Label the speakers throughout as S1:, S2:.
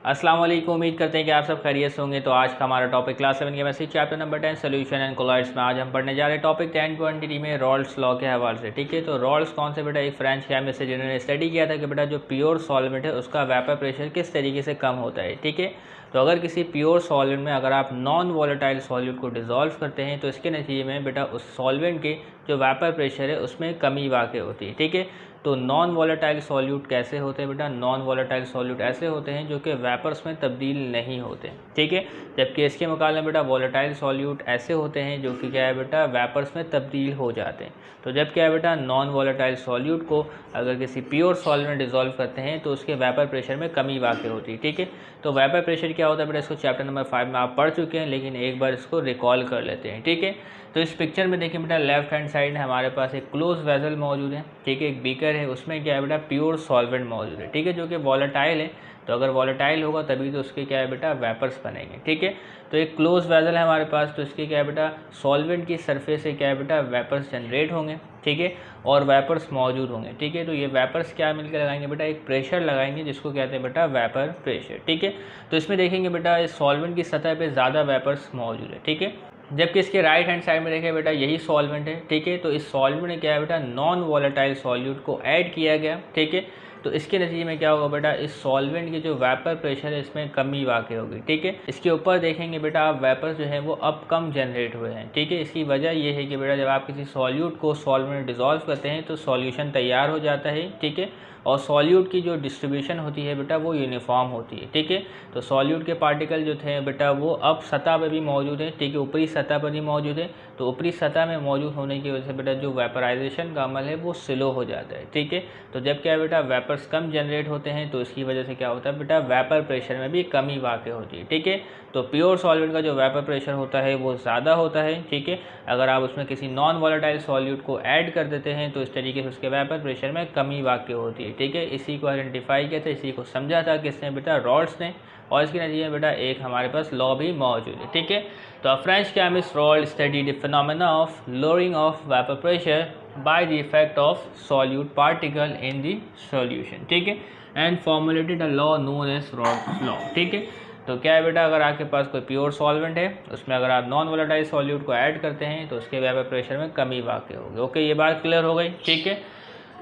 S1: अस्सलाम वालेकुम। उम्मीद करते हैं कि आप सब खैरियत से होंगे। तो आज का हमारा टॉपिक क्लास 7 के message chapter number 10 solution and colloids में आज हम पढ़ने जा रहे हैं टॉपिक 10 क्वांटिटी में रॉल्स लॉ के हवाले से। ठीक है, तो रॉल्स कौन से बेटा, एक फ्रेंच केमिस्ट है जिन्होंने स्टडी किया था कि बेटा जो प्योर सॉल्वेंट है उसका वेपर प्रेशर किस तरीके से कम होता है। ठीक है, तो अगर किसी प्योर सॉल्वेंट में अगर आप नॉन वॉलेटाइल सॉल्यूट को डिज़ोल्व करते हैं तो इसके नतीजे में बेटा उस सॉल्वेंट के जो वेपर प्रेशर है उसमें कमी वाक़ होती है। ठीक है, तो नॉन वॉलेटाइल सॉल्यूट कैसे होते हैं बेटा, नॉन वॉलेटाइल सॉल्यूट ऐसे होते हैं जो कि वेपर्स में तब्दील नहीं होते। ठीक है, जबकि इसके मुकाबले में बेटा वॉलेटाइल सॉल्यूट ऐसे होते हैं जो कि क्या है बेटा वेपर्स में तब्दील हो जाते हैं। तो जब क्या है बेटा नॉन वॉलेटाइल सॉल्यूट को अगर किसी प्योर सॉल्वेंट में डिज़ोल्व करते हैं तो उसके वेपर प्रेशर में कमी वाक़ होती है। ठीक है, तो वेपर प्रेशर क्या होता है बेटा, इसको चैप्टर नंबर 5 में आप पढ़ चुके हैं, लेकिन एक बार इसको रिकॉल कर लेते हैं। ठीक है, तो इस पिक्चर में देखिए बेटा लेफ्ट हैंड साइड हमारे पास एक क्लोज वेसल मौजूद है। ठीक है, एक बीकर है, उसमें क्या है बेटा प्योर सॉल्वेंट मौजूद है। ठीक है, जो कि वॉलेटाइल है, तो अगर वॉलेटाइल होगा तभी तो उसके क्या है बेटा वेपर्स बनेंगे। ठीक है, तो एक क्लोज वेसल है हमारे पास, तो इसके क्या है बेटा सॉल्वेंट की सरफेस से क्या है बेटा वेपर्स जनरेट होंगे। ठीक है, और वेपर्स मौजूद होंगे। ठीक है, तो ये वेपर्स क्या मिलकर लगाएंगे बेटा, एक प्रेशर लगाएंगे जिसको कहते हैं बेटा वेपर प्रेशर। ठीक है, तो इसमें देखेंगे बेटा इस सॉल्वेंट की सतह पे ज़्यादा वेपर्स मौजूद है। ठीक है, जबकि इसके राइट हैंड साइड में देखें बेटा यही सॉल्वेंट है। ठीक है, तो इस सॉल्वेंट में क्या है बेटा नॉन वॉलेटाइल सॉल्यूट को ऐड किया गया। ठीक है, तो इसके नतीजे में क्या होगा बेटा, इस सॉल्वेंट की जो वेपर प्रेशर है इसमें कमी वाक़ होगी। ठीक है, इसके ऊपर देखेंगे बेटा आप वेपर्स जो हैं वो अब कम जनरेट हुए हैं। ठीक है, इसकी वजह ये है कि बेटा जब आप किसी सॉल्यूट को सॉल्वेंट में डिज़ोल्व करते हैं तो सॉल्यूशन तैयार हो जाता है। ठीक है, और सॉल्यूट की जो डिस्ट्रीब्यूशन होती है बेटा वो यूनिफॉर्म होती है। ठीक है, तो सॉल्यूट के पार्टिकल जो थे बेटा वो अब सतह पर भी मौजूद है। ठीक है, ऊपरी सतह पर ही मौजूद है, तो ऊपरी सतह में मौजूद होने की वजह से बेटा जो वेपराइजेशन का अमल है वो स्लो हो जाता है। ठीक है, तो जब क्या है बेटा वेपर्स कम जनरेट होते हैं तो इसकी वजह से क्या होता है बेटा वेपर प्रेशर में भी कमी वाक़ होती है। ठीक है, तो प्योर सॉल्वेंट का जो वेपर प्रेशर होता है वो ज़्यादा होता है। ठीक है, अगर आप उसमें किसी नॉन वॉलेटाइल सॉल्यूट को ऐड कर देते हैं तो इस तरीके से उसके वेपर प्रेशर में कमी वाक़ होती है। ठीक है, इसी को आइडेंटिफाई किया था, इसी को समझा था किसने बेटा रॉल्स ने, और इसके नतीजे में बेटा एक हमारे पास लॉ भी मौजूद है। ठीक है, तो French chemist Raoult's studied the phenomena of lowering of vapour pressure by the effect of solute particle in the solution. ठीक है, and formulated a law known as Raoult's law. ठीक है, तो क्या है बेटा अगर आपके पास कोई प्योर सॉल्वेंट है उसमें अगर आप नॉन वोलेटाइल सॉल्यूट को ऐड करते हैं तो उसके वेपर प्रेशर में कमी वाक़ होगी। ओके, ये बात क्लियर हो गई। ठीक है,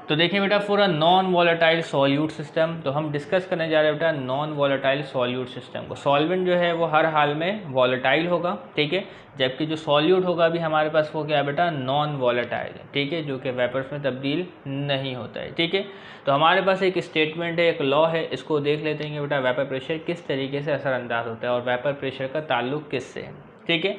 S1: तो देखिए बेटा for a non volatile solute system, तो हम डिस्कस करने जा रहे हैं बेटा नॉन वॉलेटाइल सॉल्यूट सिस्टम को। सॉल्वेंट जो है वो हर हाल में वॉलेटाइल होगा। ठीक है, जबकि जो सॉल्यूट होगा भी हमारे पास वो क्या है बेटा नॉन वॉलेटाइल है। ठीक है, जो कि वेपर्स में तब्दील नहीं होता है। ठीक है, तो हमारे पास एक स्टेटमेंट है, एक लॉ है, इसको देख लेते हैं कि बेटा वेपर प्रेशर किस तरीके से असरअंदाज होता है और वेपर प्रेशर का ताल्लुक किससे है। ठीक है,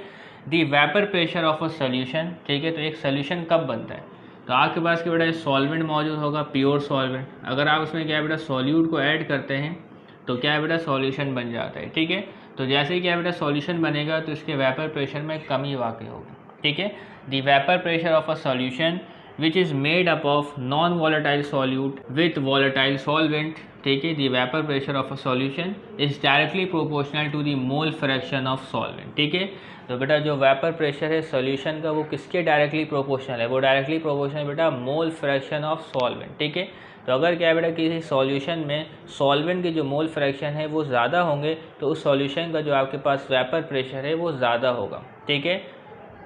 S1: दी vapour pressure of a solution. ठीक है, तो एक सोल्यूशन कब बनता है, तो आपके पास क्या बेटा सॉल्वेंट मौजूद होगा, प्योर सॉल्वेंट। अगर आप उसमें क्या है बेटा सॉल्यूट को ऐड करते हैं तो क्या है बेटा सॉल्यूशन बन जाता है। ठीक है, तो जैसे ही क्या है बेटा सॉल्यूशन बनेगा तो इसके वेपर प्रेशर में कमी वाक़ होगी। ठीक है, the vapour pressure of a solution which is made up of non volatile solute with volatile solvent. ठीक है, the vapour pressure of a solution is directly proportional to the mole fraction of solvent. ठीक है, तो बेटा जो vapour pressure है solution का वो किसके डायरेक्टली प्रोपोर्शनल है, वो डायरेक्टली प्रोपोर्शनल बेटा मोल फ्रैक्शन ऑफ सॉल्वेंट। ठीक है, तो अगर क्या है बेटा किसी सॉल्यूशन में सॉल्वेंट के जो मोल फ्रैक्शन है वो ज़्यादा होंगे तो उस सॉल्यूशन का जो आपके पास वेपर प्रेशर है वो ज़्यादा होगा। ठीक है,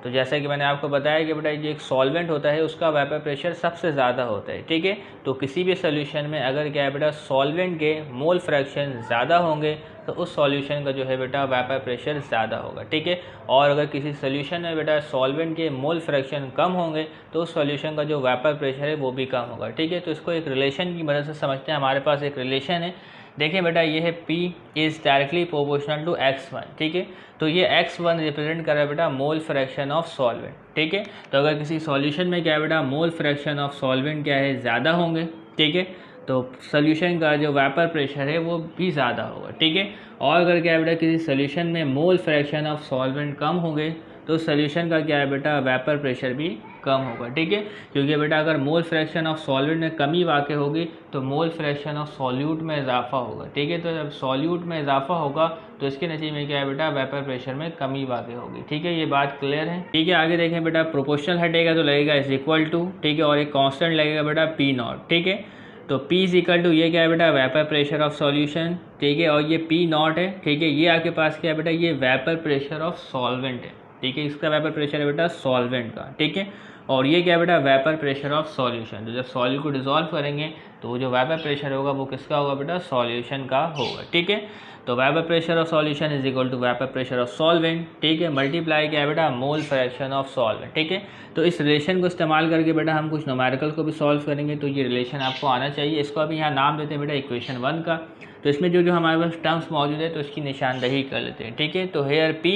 S1: तो जैसा कि मैंने आपको बताया कि बेटा ये एक सॉल्वेंट होता है उसका वेपर प्रेशर सबसे ज़्यादा होता है। ठीक है, तो किसी भी सोल्यूशन में अगर क्या है बेटा सॉल्वेंट के मोल फ्रैक्शन ज़्यादा होंगे तो उस सॉल्यूशन का जो है बेटा वेपर प्रेशर ज़्यादा होगा। ठीक है, और अगर किसी सोल्यूशन में बेटा सॉल्वेंट के मोल फ्रैक्शन कम होंगे तो उस सॉल्यूशन का जो वेपर प्रेशर है वो भी कम होगा। ठीक है, तो इसको एक रिलेशन की मदद से समझते हैं। हमारे पास एक रिलेशन है, देखिए बेटा ये है P is directly proportional to x1। ठीक है, तो ये x1 रिप्रेजेंट कर रहा है बेटा मोल फ्रैक्शन ऑफ सॉल्वेंट। ठीक है, तो अगर किसी सॉल्यूशन में क्या है बेटा मोल फ्रैक्शन ऑफ सॉल्वेंट क्या है ज़्यादा होंगे। ठीक है, तो सोल्यूशन का जो वेपर प्रेशर है वो भी ज़्यादा होगा। ठीक है, और अगर क्या है बेटा किसी सोल्यूशन में मोल फ्रैक्शन ऑफ सॉल्वेंट कम होंगे तो सोल्यूशन का क्या है बेटा वेपर प्रेशर भी कम होगा। ठीक है, क्योंकि बेटा अगर मोल फ्रैक्शन ऑफ सॉल्वेंट में कमी वाक़ होगी तो मोल फ्रैक्शन ऑफ सॉल्यूट में इजाफा होगा। ठीक है, तो जब सॉल्यूट में इजाफा होगा तो इसके नतीजे में क्या है बेटा वेपर प्रेशर में कमी वाक़ होगी। ठीक है, ये बात क्लियर है। ठीक है, आगे देखें बेटा प्रोपोर्शनल हटेगा तो लगेगा इज इक्वल टू। ठीक है, और एक कांस्टेंट लगेगा बेटा P0। ठीक है, तो P इज इक्वल टू ये क्या है बेटा, वेपर प्रेशर ऑफ सॉल्यूशन, ठीक है, और ये P नॉट है, ठीक है, ये आपके पास क्या है बेटा, ये वेपर प्रेशर ऑफ सॉल्वेंट है, ठीक है, इसका वेपर प्रेशर है बेटा सॉल्वेंट का, ठीक है, और ये क्या है बेटा, वेपर प्रेशर ऑफ सॉल्यूशन। तो जब सॉल्यूट को डिसॉल्व करेंगे तो जो वेपर प्रेशर होगा वो किसका होगा बेटा, सॉल्यूशन का होगा, ठीक है। तो vapour pressure of solution is equal to vapour pressure of solvent, ठीक है, मल्टीप्लाई क्या है बेटा, मोल फ्रैक्शन ऑफ सॉल्वेंट, ठीक है। तो इस रिलेशन को इस्तेमाल करके बेटा हम कुछ न्यूमेरिकल को भी सॉल्व करेंगे, तो ये रिलेशन आपको आना चाहिए। इसको अभी यहाँ नाम देते हैं बेटा इक्वेशन 1 का। तो इसमें जो हमारे पास टर्म्स मौजूद है तो इसकी निशानदही कर लेते हैं, ठीक है। तो here P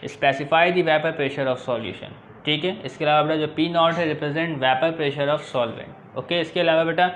S1: specify the vapour pressure of solution, ठीक है। इसके अलावा बेटा जो P नॉट है represent vapour pressure of solvent, okay. इसके अलावा बेटा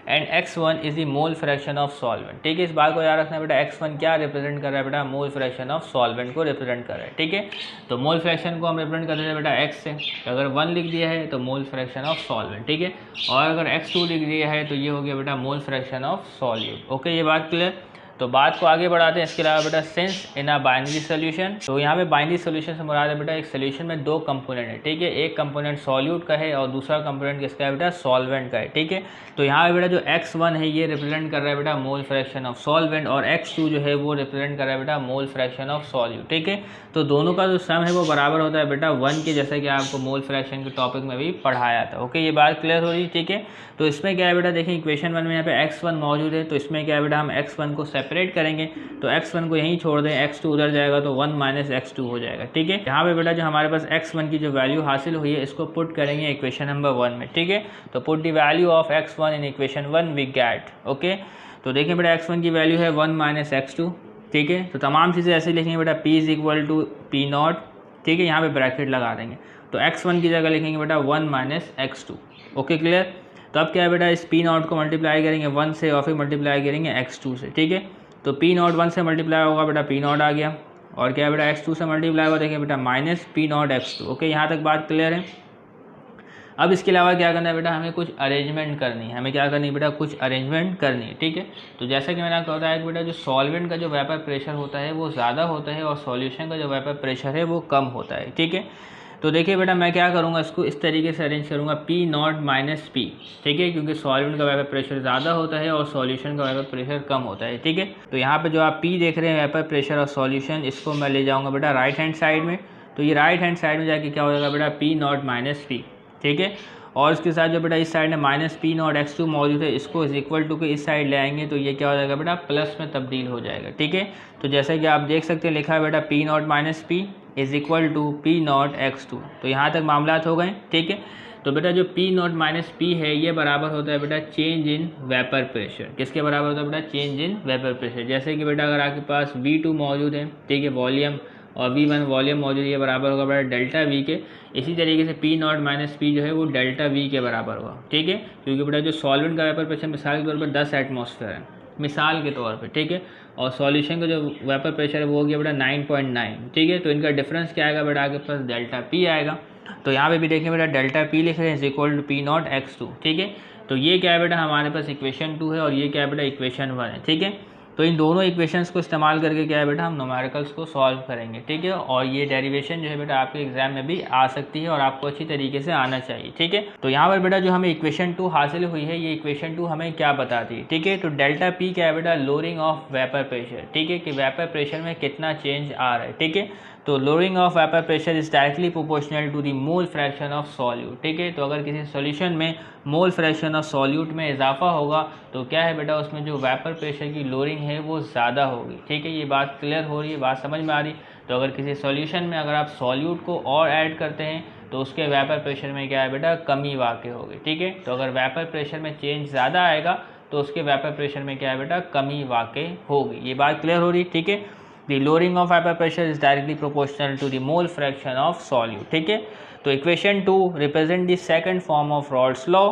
S1: and x1 is the mole fraction of solvent, ठीक है। इस बात को याद रखना है बेटा, x1 क्या रिप्रेजेंट कर रहा है बेटा, मोल फ्रैक्शन ऑफ सॉल्वेंट को रिप्रेजेंट कर रहा है, ठीक है। तो मोल फ्रैक्शन को हम रिप्रेजेंट कर देते हैं बेटा x से, तो अगर 1 लिख दिया है तो मोल फ्रैक्शन ऑफ सॉल्वेंट, ठीक है, और अगर x2 लिख दिया है तो ये हो गया बेटा mole fraction of solute, okay. ये बात क्लियर। तो बात को आगे बढ़ाते हैं। इसके अलावा बेटा since in a binary solution, तो यहाँ पे बाइनरी सोल्यूशन से मुराद है बेटा एक सोल्यूशन में 2 कंपोनेंट है, ठीक है। एक कंपोनेंट सॉल्यूट का है और दूसरा कंपोनेंट किसका है बेटा, सॉल्वेंट का है, ठीक है। तो यहाँ पे बेटा जो x1 है ये रिप्रेजेंट कर रहा है बेटा मोल फ्रैक्शन ऑफ सॉल्वेंट, और x2 जो है वो रिप्रेजेंट कर रहा है बेटा मोल फ्रैक्शन ऑफ सॉल्यूट, ठीक है। तो दोनों का जो सम है वो बराबर होता है बेटा 1 के, जैसा कि आपको मोल फ्रैक्शन के टॉपिक में भी पढ़ाया था, ओके। ये बात क्लियर हो रही है, ठीक है। तो इसमें क्या है बेटा, देखिए इक्वेशन 1 में यहाँ पे x1 मौजूद है, तो इसमें क्या है बेटा, हम x1 को सेपरेट करेंगे, तो x1 को यहीं छोड़ दें, x2 उधर जाएगा तो 1 माइनस x2 हो जाएगा, ठीक है। यहाँ पे बेटा जो हमारे पास x1 की जो वैल्यू हासिल हुई है इसको पुट करेंगे इक्वेशन नंबर 1 में, ठीक है। तो put the value of x1 in equation 1 we get, okay. तो देखिए बेटा x1 की वैल्यू है 1 माइनस x2, ठीक है। तो तमाम चीज़ें ऐसे लिखेंगे बेटा, p is equal to P not, ठीक है, यहाँ पे ब्रैकेट लगा देंगे, तो x1 की जगह लिखेंगे बेटा 1 माइनस x2, ओके क्लियर। तो अब क्या है बेटा, इस P नॉट को मल्टीप्लाई करेंगे 1 से और फिर मल्टीप्लाई करेंगे x2 से, ठीक है। तो P नॉट 1 से मल्टीप्लाई होगा बेटा P नॉट आ गया, और क्या है बेटा x2 से मल्टीप्लाई होगा, देखिए बेटा minus P not x2, okay. यहाँ तक बात क्लियर है। अब इसके अलावा क्या करना है बेटा, हमें कुछ अरेंजमेंट करनी है, हमें क्या करनी है बेटा, कुछ अरेंजमेंट करनी है, ठीक है। तो जैसा कि मैंने आपको बताया कि बेटा जो सॉल्वेंट का जो वेपर प्रेशर होता है वो ज़्यादा होता है और सॉल्यूशन का जो वेपर प्रेशर है वो कम होता है, ठीक है। तो देखिए बेटा मैं क्या करूँगा, इसको इस तरीके से अरेंज करूँगा, P नॉट माइनस P, ठीक है, क्योंकि सॉल्वेंट का वेपर प्रेशर ज़्यादा होता है और सॉल्यूशन का वेपर प्रेशर कम होता है, ठीक है। तो यहाँ पे जो आप P देख रहे हैं वेपर प्रेशर और सॉल्यूशन, इसको मैं ले जाऊँगा बेटा राइट हैंड साइड में, तो ये राइट हैंड साइड में जाके क्या हो जाएगा बेटा, P नॉट माइनस P, ठीक है। और इसके साथ जो बेटा इस साइड में माइनस P नॉट x2 मौजूद है, इसको इज इक्वल टू के इस साइड ले आएंगे तो ये क्या हो जाएगा बेटा, प्लस में तब्दील हो जाएगा, ठीक है। तो जैसे कि आप देख सकते हैं लिखा है बेटा P not minus P is equal to P not x2, तो यहाँ तक मामलात हो गए, ठीक है। तो बेटा जो P नॉट माइनस P है ये बराबर होता है बेटा चेंज इन वेपर प्रेशर, किसके बराबर होता है बेटा, चेंज इन वेपर प्रेशर। जैसे कि बेटा अगर आपके पास V2 मौजूद है, ठीक है, वॉल्यूम, और V1 वॉल्यूम मौजूद है, ये बराबर होगा बेटा डेल्टा V के। इसी तरीके से P नॉट माइनस P जो है वो डेल्टा V के बराबर होगा, ठीक है, क्योंकि बेटा जो सॉल्वेंट का वेपर प्रेशर मिसाल के तौर पर 10 एटमॉस्फेयर है, मिसाल के तौर पे, ठीक है, और सॉल्यूशन का जो वेपर प्रेशर है वो हो गया बेटा 9.9, ठीक है। तो इनका डिफरेंस क्या आएगा बेटा, आपके पास डेल्टा P आएगा। तो यहाँ पे भी देखें बेटा डेल्टा P लिख रहे हैं is equal to P not x2, ठीक है। तो ये क्या है बेटा, हमारे पास इक्वेशन 2 है और ये क्या है बेटा, इक्वेशन 1 है, ठीक है। तो इन दोनों इक्वेशंस को इस्तेमाल करके क्या है बेटा, हम न्यूमेरिकल्स को सॉल्व करेंगे, ठीक है। और ये डेरिवेशन जो है बेटा आपके एग्जाम में भी आ सकती है और आपको अच्छी तरीके से आना चाहिए, ठीक है। तो यहाँ पर बेटा जो हमें इक्वेशन 2 हासिल हुई है, ये इक्वेशन 2 हमें क्या बताती है, ठीक है। तो डेल्टा P क्या है बेटा, लोअरिंग ऑफ वेपर प्रेशर, ठीक है, कि वेपर प्रेशर में कितना चेंज आ रहा है, ठीक है। तो lowering of vapour pressure is directly proportional to the mole fraction of solute, ठीक है। तो अगर किसी सॉल्यूशन में मोल फ्रैक्शन ऑफ सॉल्यूट में इजाफा होगा तो क्या है बेटा, उसमें जो वेपर प्रेशर की लोअरिंग है वो ज़्यादा होगी, ठीक है। ये बात क्लियर हो रही है, बात समझ में आ रही। तो अगर किसी सॉल्यूशन में अगर आप सॉल्यूट को और ऐड करते हैं तो उसके वेपर प्रेशर में क्या है बेटा, कमी वाक़ई होगी, ठीक है। तो अगर वेपर प्रेशर में चेंज ज़्यादा आएगा तो उसके वेपर प्रेशर में क्या है बेटा, कमी वाक़ई होगी। ये बात क्लियर हो रही, ठीक है। The lowering of vapor pressure is directly proportional to the mole fraction of solute, ठीक है। तो equation 2 represent the second form of Raoult's law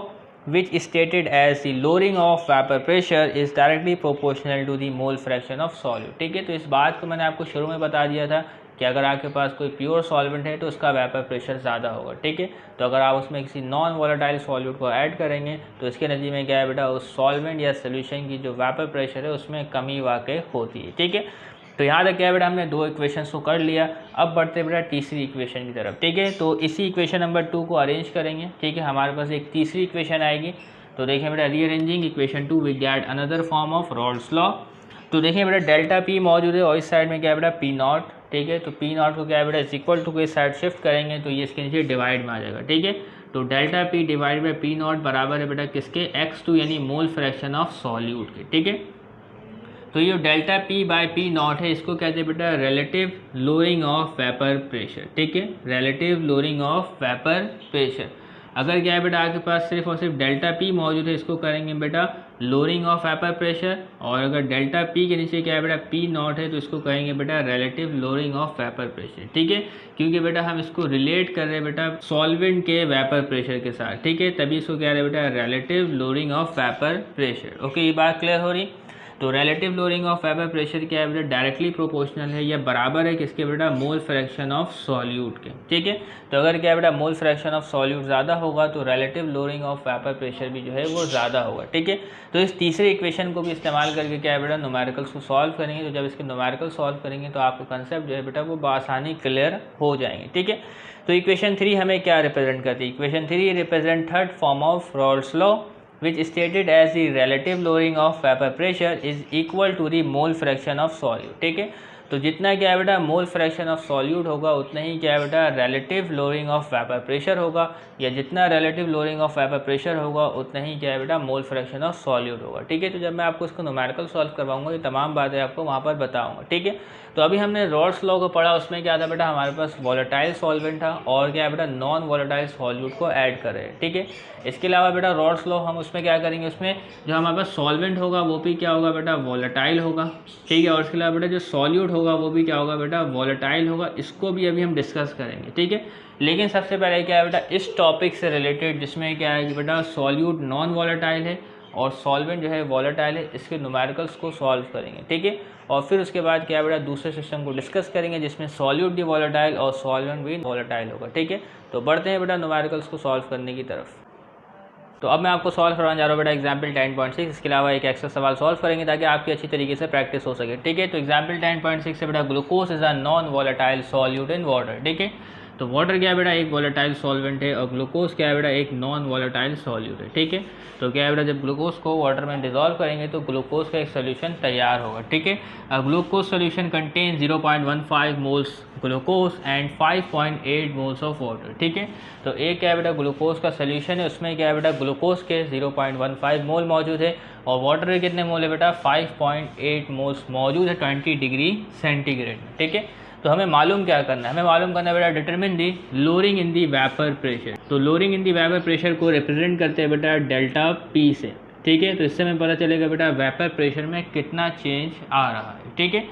S1: which is stated as the lowering of vapor pressure is directly proportional to the mole fraction of solute, ठीक है। तो इस बात को मैंने आपको शुरू में बता दिया था कि अगर आपके पास कोई प्योर सॉल्वेंट है तो उसका वेपर प्रेशर ज़्यादा होगा, ठीक है। तो अगर आप उसमें किसी नॉन वॉलेटाइल सॉल्यूट को ऐड करेंगे तो इसके नतीजे में क्या है बेटा, उस सॉल्वेंट या सोल्यूशन की जो वेपर प्रेशर है उसमें कमी वाक़ई होती है, ठीक है। तो यहाँ तक क्या है बेटा, हमने 2 इक्वेशंस को कर लिया। अब बढ़ते बेटा तीसरी इक्वेशन की तरफ, ठीक है। तो इसी इक्वेशन नंबर 2 को अरेंज करेंगे, ठीक है। हमारे पास एक तीसरी इक्वेशन आएगी तो देखिए बेटा rearranging equation 2 we get another form of Raoult's law. तो देखिए बेटा डेल्टा पी मौजूद है और इस साइड में क्या है बेटा पी नॉट, ठीक है। तो पी नॉट को क्या है बेटा इज इक्वल टू इस साइड शिफ्ट करेंगे तो ये इसके नीचे डिवाइड में आ जाएगा, ठीक है। तो delta P divide by P not बराबर है बेटा किसके, x2 यानी मोल फ्रैक्शन ऑफ सॉल्यूट के, ठीक है। तो ये delta P by P not है, इसको कहते हैं बेटा relative lowering of vapour pressure, ठीक है, relative lowering of vapour pressure. अगर क्या है बेटा आपके पास सिर्फ और सिर्फ डेल्टा पी मौजूद है, इसको करेंगे बेटा लोअरिंग ऑफ वेपर प्रेशर, और अगर डेल्टा पी के नीचे क्या है बेटा पी नॉट है तो इसको कहेंगे बेटा relative lowering of vapour pressure, ठीक है। क्योंकि बेटा हम इसको रिलेट कर रहे हैं बेटा सॉल्वेंट के वेपर प्रेशर के साथ, ठीक है, तभी इसको कह रहे हैं बेटा relative lowering of vapour pressure. Okay, ये बात क्लियर हो रही। तो relative lowering of vapour pressure क्या है बेटा डायरेक्टली प्रोपोर्शनल है या बराबर है किसके बेटा मोल फ्रैक्शन ऑफ सॉल्यूट के, ठीक है। तो अगर क्या है बेटा मोल फ्रैक्शन ऑफ सॉल्यूट ज़्यादा होगा तो relative lowering of vapour pressure भी जो है वो ज़्यादा होगा, ठीक है। तो इस तीसरे इक्वेशन को भी इस्तेमाल करके क्या है बेटा न्यूमेरिकल्स को सॉल्व करेंगे। तो जब इसके न्यूमेरिकल सॉल्व करेंगे तो आपको कंसेप्ट जो है बेटा वो बआसानी क्लियर हो जाएंगे, ठीक है। तो इक्वेशन 3 हमें क्या रिप्रेजेंट करती है, equation 3 represent third form of Raoult's law which stated as the relative lowering of vapor pressure is equal to the mole fraction of solute, ठीक है। तो जितना क्या है बेटा मोल फ्रैक्शन ऑफ सॉल्यूट होगा उतना ही क्या है बेटा relative lowering of vapour pressure होगा, या जितना relative lowering of vapour pressure होगा उतना ही क्या है बेटा मोल फ्रैक्शन ऑफ सॉल्यूट होगा, ठीक है। तो जब मैं आपको इसको न्यूमेरिकल सॉल्व करवाऊंगा ये तमाम बातें आपको वहाँ पर बताऊंगा, ठीक है। तो अभी हमने रॉल्स लॉ को पढ़ा, उसमें क्या था बेटा हमारे पास वॉलेटाइल सॉल्वेंट था और क्या है बेटा नॉन वॉलेटाइल सॉल्यूट को ऐड कर रहे हैं, ठीक है। इसके अलावा बेटा रॉल्स लॉ हम उसमें क्या करेंगे, उसमें जो हमारे पास सॉल्वेंट होगा वो भी क्या होगा बेटा वॉलेटाइल होगा, ठीक है। और इसके अलावा बेटा जो सॉल्यूट होगा वो भी क्या होगा बेटा वॉलेटाइल होगा, इसको भी अभी हम डिस्कस करेंगे, ठीक है। लेकिन सबसे पहले क्या है बेटा इस टॉपिक से रिलेटेड जिसमें क्या है कि बेटा सॉल्यूट नॉन वॉलेटाइल है और सॉल्वेंट जो है वॉलेटाइल है, इसके न्यूमेरिकल्स को सॉल्व करेंगे, ठीक है। और फिर उसके बाद क्या है बेटा दूसरे सिस्टम को डिस्कस करेंगे जिसमें सॉल्यूट भी वॉलेटाइल और सॉल्वेंट भी वॉलेटाइल होगा, ठीक है। तो बढ़ते हैं बेटा न्यूमेरिकल्स को सॉल्व करने की तरफ। तो अब मैं आपको सॉल्व करवाने जा रहा हूँ बेटा एग्जाम्पल 10.6, इसके अलावा एक एक्स्ट्रा सवाल सॉल्व करेंगे ताकि आपकी अच्छी तरीके से प्रैक्टिस हो सके, ठीक है। तो एग्जाम्पल 10.6 से बेटा glucose is a non volatile solute in water, ठीक है। तो वाटर क्या है बेटा एक वॉलेटाइल सॉल्वेंट है और ग्लूकोज क्या है बेटा एक नॉन वॉलेटाइल सॉल्यूट है, ठीक है। तो क्या है बेटा जब ग्लूकोज को वाटर में डिजोल्व करेंगे तो ग्लूकोज का एक सोल्यूशन तैयार होगा, ठीक है। Glucose solution contain 0.15 moles glucose and 5.8 moles of water, ठीक है। तो एक क्या है बेटा ग्लूकोज का सोल्यूशन है, उसमें क्या है बेटा ग्लूकोज के 0.15 मोल मौजूद है और वाटर के कितने मोल है बेटा 5.8 मोल्स मौजूद है 20 डिग्री सेंटीग्रेड में, ठीक है। तो हमें मालूम क्या करना है, हमें मालूम करना है बेटा determine the lowering in the vapour pressure. तो lowering in the vapour pressure को रिप्रेजेंट करते हैं बेटा डेल्टा पी से, ठीक है। तो इससे हमें पता चलेगा बेटा वेपर प्रेशर में कितना चेंज आ रहा है, ठीक है।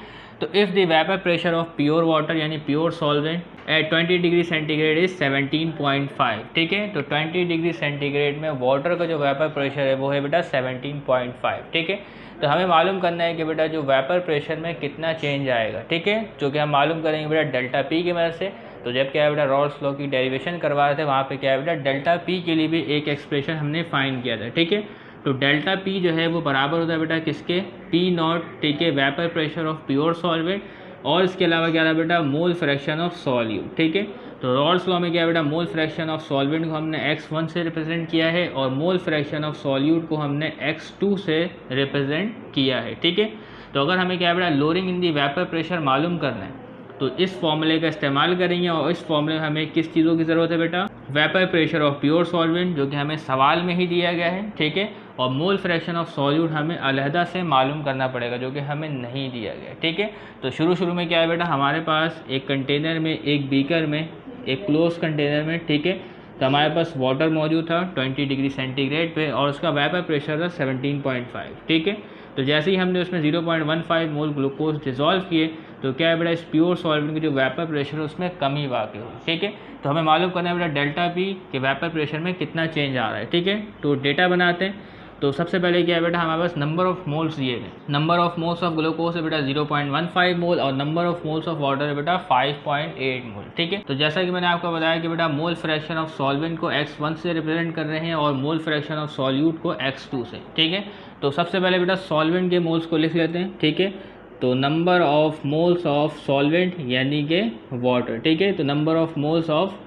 S1: तो if the vapour pressure of pure water यानी pure solvent at 20 degree centigrade is 17.5, ठीक है। तो 20 डिग्री सेंटीग्रेड में वाटर का जो वेपर प्रेशर है वो है बेटा 17.5, ठीक है। तो हमें मालूम करना है कि बेटा जो वेपर प्रेशर में कितना चेंज आएगा, ठीक है, जो कि हम मालूम करेंगे बेटा डेल्टा पी की मदद से। तो जब क्या है बेटा रॉल्स लॉ की डेरिवेशन करवा रहे थे वहाँ पे क्या है बेटा डेल्टा पी के लिए भी एक एक्सप्रेशन हमने फाइंड किया था, ठीक है। तो डेल्टा पी जो है वो बराबर होता है बेटा किसके पी नॉट, ठीक है, vapour pressure of pure solvent और इसके अलावा क्या था बेटा मोल फ्रैक्शन ऑफ सॉल्यूट, ठीक है। तो रॉल्स लॉ में क्या है बेटा मोल फ्रैक्शन ऑफ सॉल्वेंट को हमने x1 से रिप्रेजेंट किया है और मोल फ्रैक्शन ऑफ सॉल्यूट को हमने x2 से रिप्रेजेंट किया है, ठीक है। तो अगर हमें क्या है बेटा lowering in the vapour pressure मालूम करना है तो इस फॉर्मूले का इस्तेमाल करेंगे और इस फॉर्मूले में हमें किस चीज़ों की ज़रूरत है बेटा vapour pressure of pure solvent जो कि हमें सवाल में ही दिया गया है, ठीक है। और मोल फ्रैक्शन ऑफ सॉल्यूट हमें अलहदा से मालूम करना पड़ेगा जो कि हमें नहीं दिया गया, ठीक है। तो शुरू में क्या है बेटा हमारे पास एक कंटेनर में एक बीकर में एक क्लोज कंटेनर में, ठीक है। तो हमारे पास वाटर मौजूद था 20 डिग्री सेंटीग्रेड पे और उसका वेपर प्रेशर था 17.5, ठीक है। तो जैसे ही हमने उसमें 0.15 मोल ग्लूकोज डिजोल्व किए तो क्या है बेटा इस प्योर सॉल्वेंट की जो वेपर प्रेशर है उसमें कमी वाक़ई हुई, ठीक है। तो हमें मालूम करना है बेटा डेल्टा पी के वेपर प्रेशर में कितना चेंज आ रहा है, ठीक है। तो डेटा बनाते हैं। तो सबसे पहले क्या है बेटा हमारे पास नंबर ऑफ मोल्स दिए गए, number of moles of glucose है बेटा 0.15 मोल और number of moles of water है बेटा 5.8 मोल, ठीक है। तो जैसा कि मैंने आपको बताया कि बेटा मोल फ्रैक्शन ऑफ सॉल्वेंट को x1 से रिप्रेजेंट कर रहे हैं और मोल फ्रैक्शन ऑफ सॉल्यूट को x2 से, ठीक है। तो सबसे पहले बेटा सॉल्वेंट के मोल्स को लिख लेते हैं, ठीक है। तो number of moles of solvent यानी कि वाटर, ठीक है। तो number of moles of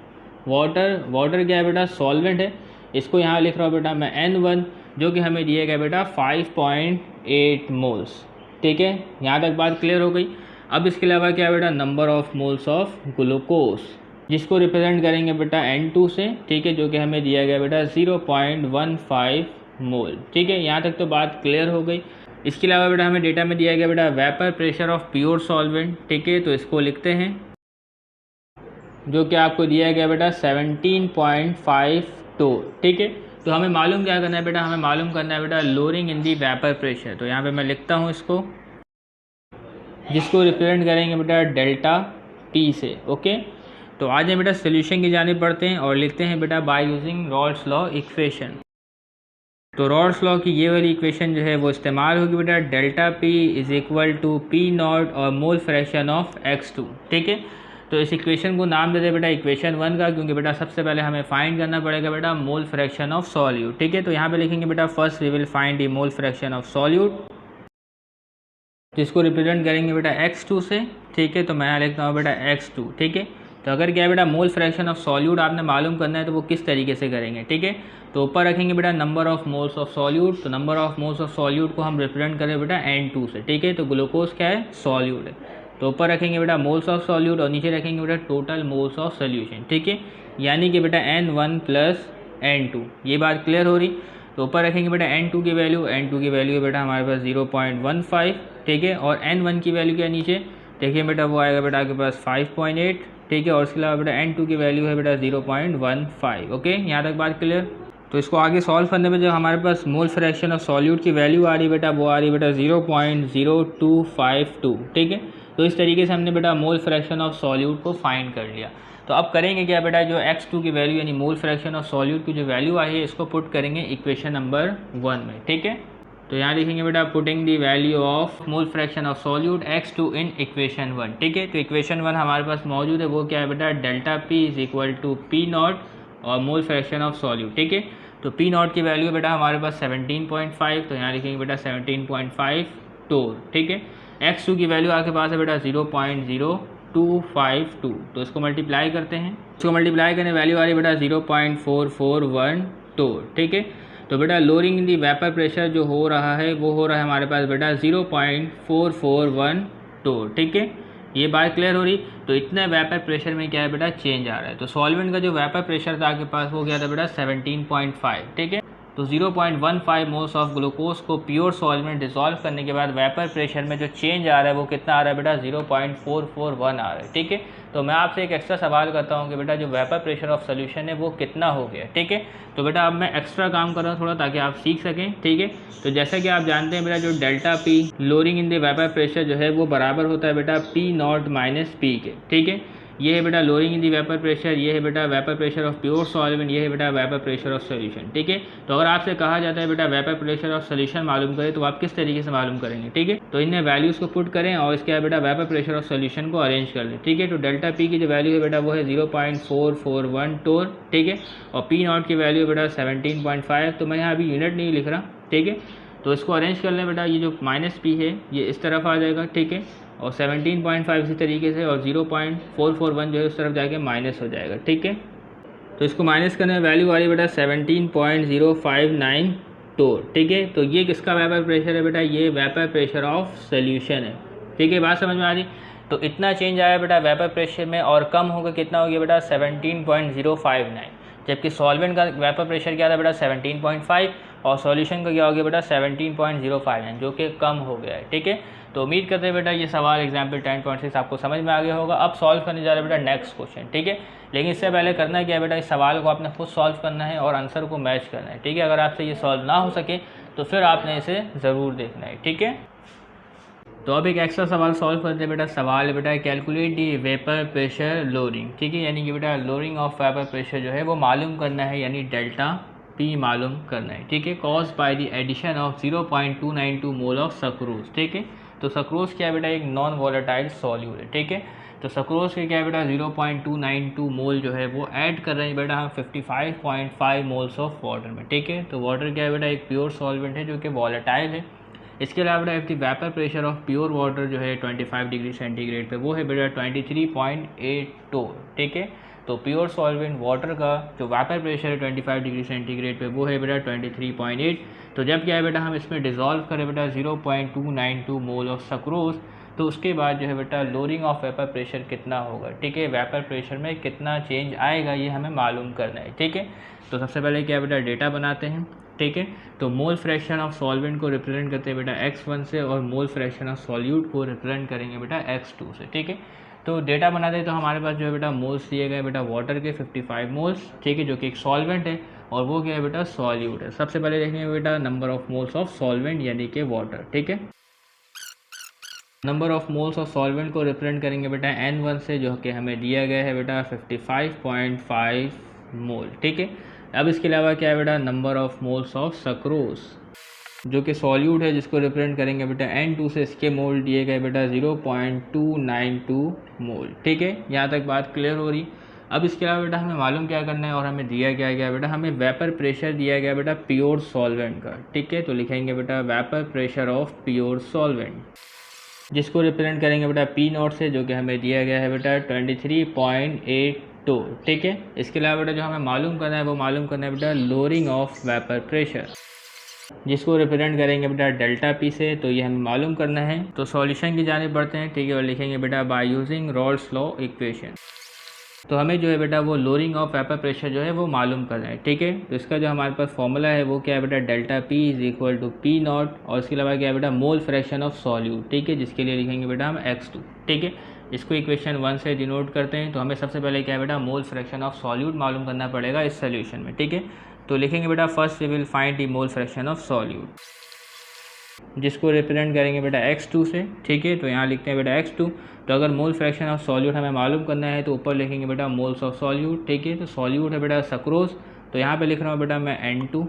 S1: water, water क्या है बेटा सॉल्वेंट है, इसको यहाँ लिख रहा हूँ बेटा मैं N1, जो कि हमें दिया गया बेटा 5.8 मोल्स। ठीक है, यहाँ तक बात क्लियर हो गई। अब इसके अलावा क्या बेटा, number of moles of glucose, जिसको रिप्रेजेंट करेंगे बेटा N2 से। ठीक है, जो कि हमें दिया गया बेटा 0.15 मोल। ठीक है, यहाँ तक तो बात क्लियर हो गई। इसके अलावा बेटा हमें डेटा में दिया गया बेटा vapour pressure of pure solvent. ठीक है, तो इसको लिखते हैं, जो कि आपको दिया गया बेटा 17.52। ठीक है, तो हमें मालूम क्या करना है बेटा, हमें मालूम करना है बेटा lowering in the vapour pressure. तो यहाँ पे मैं लिखता हूँ इसको, जिसको रिप्रेजेंट करेंगे बेटा डेल्टा टी से। ओके, तो आज हम बेटा सोल्यूशन की जाने पढ़ते हैं और लिखते हैं बेटा by using Raoult's law equation. तो रॉल्स लॉ की ये वाली इक्वेशन जो है वो इस्तेमाल होगी बेटा, delta P is equal to P not और मोल फ्रैक्शन ऑफ x2। ठीक है, तो इस इक्वेशन को नाम दे दे बेटा इक्वेशन 1 का, क्योंकि बेटा सबसे पहले हमें फाइंड करना पड़ेगा बेटा मोल फ्रैक्शन ऑफ सॉल्यूट। ठीक है, तो यहाँ पे लिखेंगे बेटा first we will find the mole fraction of solute, जिसको रिप्रेजेंट करेंगे बेटा x2 से। ठीक है, तो मैं यहाँ लिखता हूँ बेटा x2। ठीक है, तो अगर क्या है बेटा मोल फ्रैक्शन ऑफ सॉल्यूट आपने मालूम करना है तो वो किस तरीके से करेंगे। ठीक है, तो ऊपर रखेंगे बेटा number of moles of solute. तो number of moles of solute को हम रिप्रेजेंट करें बेटा N2 से। ठीक है, तो ग्लूकोज क्या है, सॉल्यूट है, तो ऊपर रखेंगे बेटा मोल्स ऑफ सॉल्यूट और नीचे रखेंगे बेटा टोटल मोल्स ऑफ सोल्यूशन। ठीक है, यानी कि बेटा N1 प्लस N2, ये बात क्लियर हो रही। तो ऊपर रखेंगे बेटा N2 की वैल्यू, N2 की वैल्यू है बेटा हमारे पास 0.15। ठीक है, और N1 की वैल्यू क्या नीचे देखिए बेटा, वो आएगा बेटा आपके पास 5.8। ठीक है, और इसके अलावा बेटा N2 की वैल्यू है बेटा 0.15। ओके, यहाँ तक बात क्लियर। तो इसको आगे सॉल्व करने में जो हमारे पास मोल फ्रैक्शन ऑफ सॉल्यूट की वैल्यू आ रही बेटा, वो आ रही बेटा 0.0252। ठीक है, तो इस तरीके से हमने बेटा मोल फ्रैक्शन ऑफ सॉल्यूट को फाइंड कर लिया। तो अब करेंगे क्या बेटा, जो x2 की वैल्यू यानी मोल फ्रैक्शन ऑफ सॉल्यूट की जो वैल्यू आई है, इसको पुट करेंगे इक्वेशन नंबर 1 में। ठीक है, तो यहाँ लिखेंगे बेटा putting the value of mole fraction of solute x2 in equation 1। ठीक है, तो इक्वेशन 1 हमारे पास मौजूद है, वो क्या है बेटा delta P is equal to P not और मोल फ्रैक्शन ऑफ सॉल्यूट। ठीक है, तो पी नॉट की वैल्यू बेटा हमारे पास 17.5, तो यहाँ लिखेंगे बेटा 17.5 टोर। ठीक है, x2 की वैल्यू आपके पास है बेटा 0.0252, तो इसको मल्टीप्लाई करते हैं। इसको मल्टीप्लाई करने वैल्यू आ रही है बेटा 0.441 टोर। ठीक है, तो बेटा lowering in the vapour pressure जो हो रहा है वो हो रहा है हमारे पास बेटा 0.441 टोर। ठीक है, ये बात क्लियर हो रही। तो इतने वेपर प्रेशर में क्या है बेटा चेंज आ रहा है। तो सॉल्वेंट का जो वेपर प्रेशर था आपके पास वो क्या था बेटा 17.5। ठीक है, तो 0.15 मोल्स ऑफ ग्लूकोज को प्योर सॉल्वेंट डिसॉल्व करने के बाद वेपर प्रेशर में जो चेंज आ रहा है वो कितना आ रहा है बेटा 0.441 आ रहा है। ठीक है, तो मैं आपसे एक एक्स्ट्रा सवाल करता हूँ कि बेटा जो वेपर प्रेशर ऑफ सोल्यूशन है वो कितना हो गया। ठीक है, तो बेटा अब मैं एक्स्ट्रा काम कर रहा हूँ थोड़ा, ताकि आप सीख सकें। ठीक है, तो जैसा कि आप जानते हैं बेटा जो delta P lowering in the vapour pressure जो है वो बराबर होता है बेटा पी नॉट माइनस पी के। ठीक है, ये है बेटा lowering in the vapour pressure, ये है बेटा vapour pressure of pure solvent, ये है बेटा वेपर प्रेशर ऑफ सोल्यूशन। ठीक है, तो अगर आपसे कहा जाता है बेटा वेपर प्रेशर ऑफ सोल्यूशन मालूम करें तो आप किस तरीके से मालूम करेंगे। ठीक है, तो इन्हें वैल्यूज़ को पुट करें और इसके बाद बेटा वेपर प्रेशर ऑफ सोल्यूशन को अरेंज कर लें। ठीक है, तो डेल्टा पी की जो वैल्यू है बेटा वो है 0.441 टोर। ठीक है, और पी नॉट की वैल्यू है बेटा 17.5, तो मैं यहाँ अभी यूनिट नहीं लिख रहा। ठीक है, तो इसको अरेंज कर लें बेटा, ये जो माइनस पी है ये इस तरफ आ जाएगा। ठीक है, और 17.5 इसी तरीके से, और 0.441 जो है उस तरफ जाके माइनस हो जाएगा। ठीक है, तो इसको माइनस करने में वैल्यू आ रही है बेटा 17.059 टोर। ठीक है, तो ये किसका वेपर प्रेशर है बेटा, ये वेपर प्रेशर ऑफ सोल्यूशन है। ठीक है, बात समझ में आ रही। तो इतना चेंज आया बेटा वेपर प्रेशर में, और कम होकर कितना हो गया बेटा 17.059, जबकि सॉल्वेंट का वेपर प्रेशर क्या था बेटा 17.5 और सॉल्यूशन का क्या हो गया बेटा 17.059, जो कि कम हो गया है। ठीक है, तो उम्मीद करते हैं बेटा ये सवाल एग्जाम्पल 10.6 आपको समझ में आ गया होगा। अब सॉल्व करने जा रहे हैं बेटा नेक्स्ट क्वेश्चन। ठीक है, लेकिन इससे पहले करना क्या है बेटा, इस सवाल को आपने खुद सॉल्व करना है और आंसर को मैच करना है। ठीक है, अगर आपसे ये सॉल्व ना हो सके तो फिर आपने इसे ज़रूर देखना है। ठीक है, तो अब एक एक्स्ट्रा सवाल सॉल्व करते हैं बेटा। सवाल बेटा calculate the vapour pressure lowering. ठीक है, यानी कि बेटा लोअरिंग ऑफ वेपर प्रेशर जो है वो मालूम करना है, यानी डेल्टा पी मालूम करना है। ठीक है, cause by the addition of 0.292 mole of sucrose. ठीक है, तो सक्रोज क्या है बेटा एक नॉन वॉलेटाइल सॉल्यूट है। ठीक है, तो सक्रोज के क्या है बेटा 0.292 मोल जो है वो ऐड कर रहे हैं बेटा हम 55.5 मोल्स ऑफ वाटर में। ठीक है, तो वाटर क्या है बेटा एक प्योर सॉल्वेंट है जो कि वॉलेटाइल है। इसके अलावा बेटा if the vapour pressure of pure water जो है 25 डिग्री सेंटीग्रेड पे वो है बेटा 23.8 टोर। ठीक है, तो प्योर सॉल्वेंट वाटर का जो वेपर प्रेशर है 25 डिग्री सेंटीग्रेड पे वो है बेटा 23.8। तो जब क्या है बेटा हम इसमें डिज़ोल्व करें बेटा 0.292 मोल ऑफ सक्रोज, तो उसके बाद जो है बेटा लोअरिंग ऑफ वेपर प्रेशर कितना होगा, ठीक है, वेपर प्रेशर में कितना चेंज आएगा ये हमें मालूम करना है, ठीक है। तो सबसे पहले क्या बेटा डेटा बनाते हैं, ठीक है। तो मोल फ्रैक्शन ऑफ सॉल्वेंट को रिप्रेजेंट करते हैं बेटा x1 से और मोल फ्रैक्शन ऑफ सॉल्यूट को रिप्रेजेंट करेंगे बेटा x2 से, ठीक है। तो डेटा बनाते हैं तो हमारे पास जो है बेटा मोल्स दिए गए बेटा वाटर के 55 मोल्स, ठीक है, जो कि एक सॉल्वेंट है और वो क्या है बेटा सॉल्यूट है। सबसे पहले देखेंगे बेटा number of moles of solvent यानी कि वाटर, ठीक है। Number of moles of solvent को रिप्रेजेंट करेंगे बेटा N1 से, जो कि हमें दिया गया है बेटा 55.5 मोल, ठीक है। अब इसके अलावा क्या है बेटा number of moles of sucrose जो कि सॉल्यूट है, जिसको रिप्रेजेंट करेंगे बेटा N2 से, इसके मोल दिए गए बेटा 0.292 मोल, ठीक है। यहाँ तक बात क्लियर हो रही। अब इसके अलावा बेटा हमें मालूम क्या करना है और हमें दिया क्या गया बेटा, हमें वेपर प्रेशर दिया गया बेटा प्योर सॉल्वेंट का, ठीक है। तो लिखेंगे बेटा vapour pressure of pure solvent, जिसको रिप्रेजेंट करेंगे बेटा P0 से, जो कि हमें दिया गया है बेटा 23.82, ठीक है। इसके अलावा बेटा जो हमें मालूम करना है वो मालूम करना है बेटा लोअरिंग ऑफ वेपर प्रेशर, जिसको रिप्रेजेंट करेंगे बेटा डेल्टा P से। तो ये हमें मालूम करना है। तो सॉल्यूशन की जानिब बढ़ते हैं, ठीक है, और लिखेंगे बेटा by using Raoult's law equation. तो हमें जो है बेटा वो लोअरिंग ऑफ वेपर प्रेशर जो है वो मालूम करना है, ठीक है। तो इसका जो हमारे पास फॉर्मूला है वो क्या है बेटा delta P is equal to P0 और इसके अलावा क्या है बेटा मोल फ्रैक्शन ऑफ सॉल्यूट, ठीक है, जिसके लिए लिखेंगे बेटा हम x2, ठीक है। इसको इक्वेशन 1 से डिनोट करते हैं। तो हमें सबसे पहले क्या है बेटा मोल फ्रैक्शन ऑफ सॉल्यूट मालूम करना पड़ेगा इस सोल्यूशन में, ठीक है। तो लिखेंगे बेटा first we will find the mole fraction of solute, जिसको रिप्रेजेंट करेंगे बेटा x2 से, ठीक है। तो यहाँ लिखते हैं बेटा x2। तो अगर मोल फ्रैक्शन ऑफ सॉल्यूट हमें मालूम करना है तो ऊपर लिखेंगे बेटा मोल्स ऑफ सॉल्यूट, ठीक है। तो सॉल्यूट है बेटा सक्रोज, तो यहाँ पे लिख रहा हूँ बेटा मैं N2,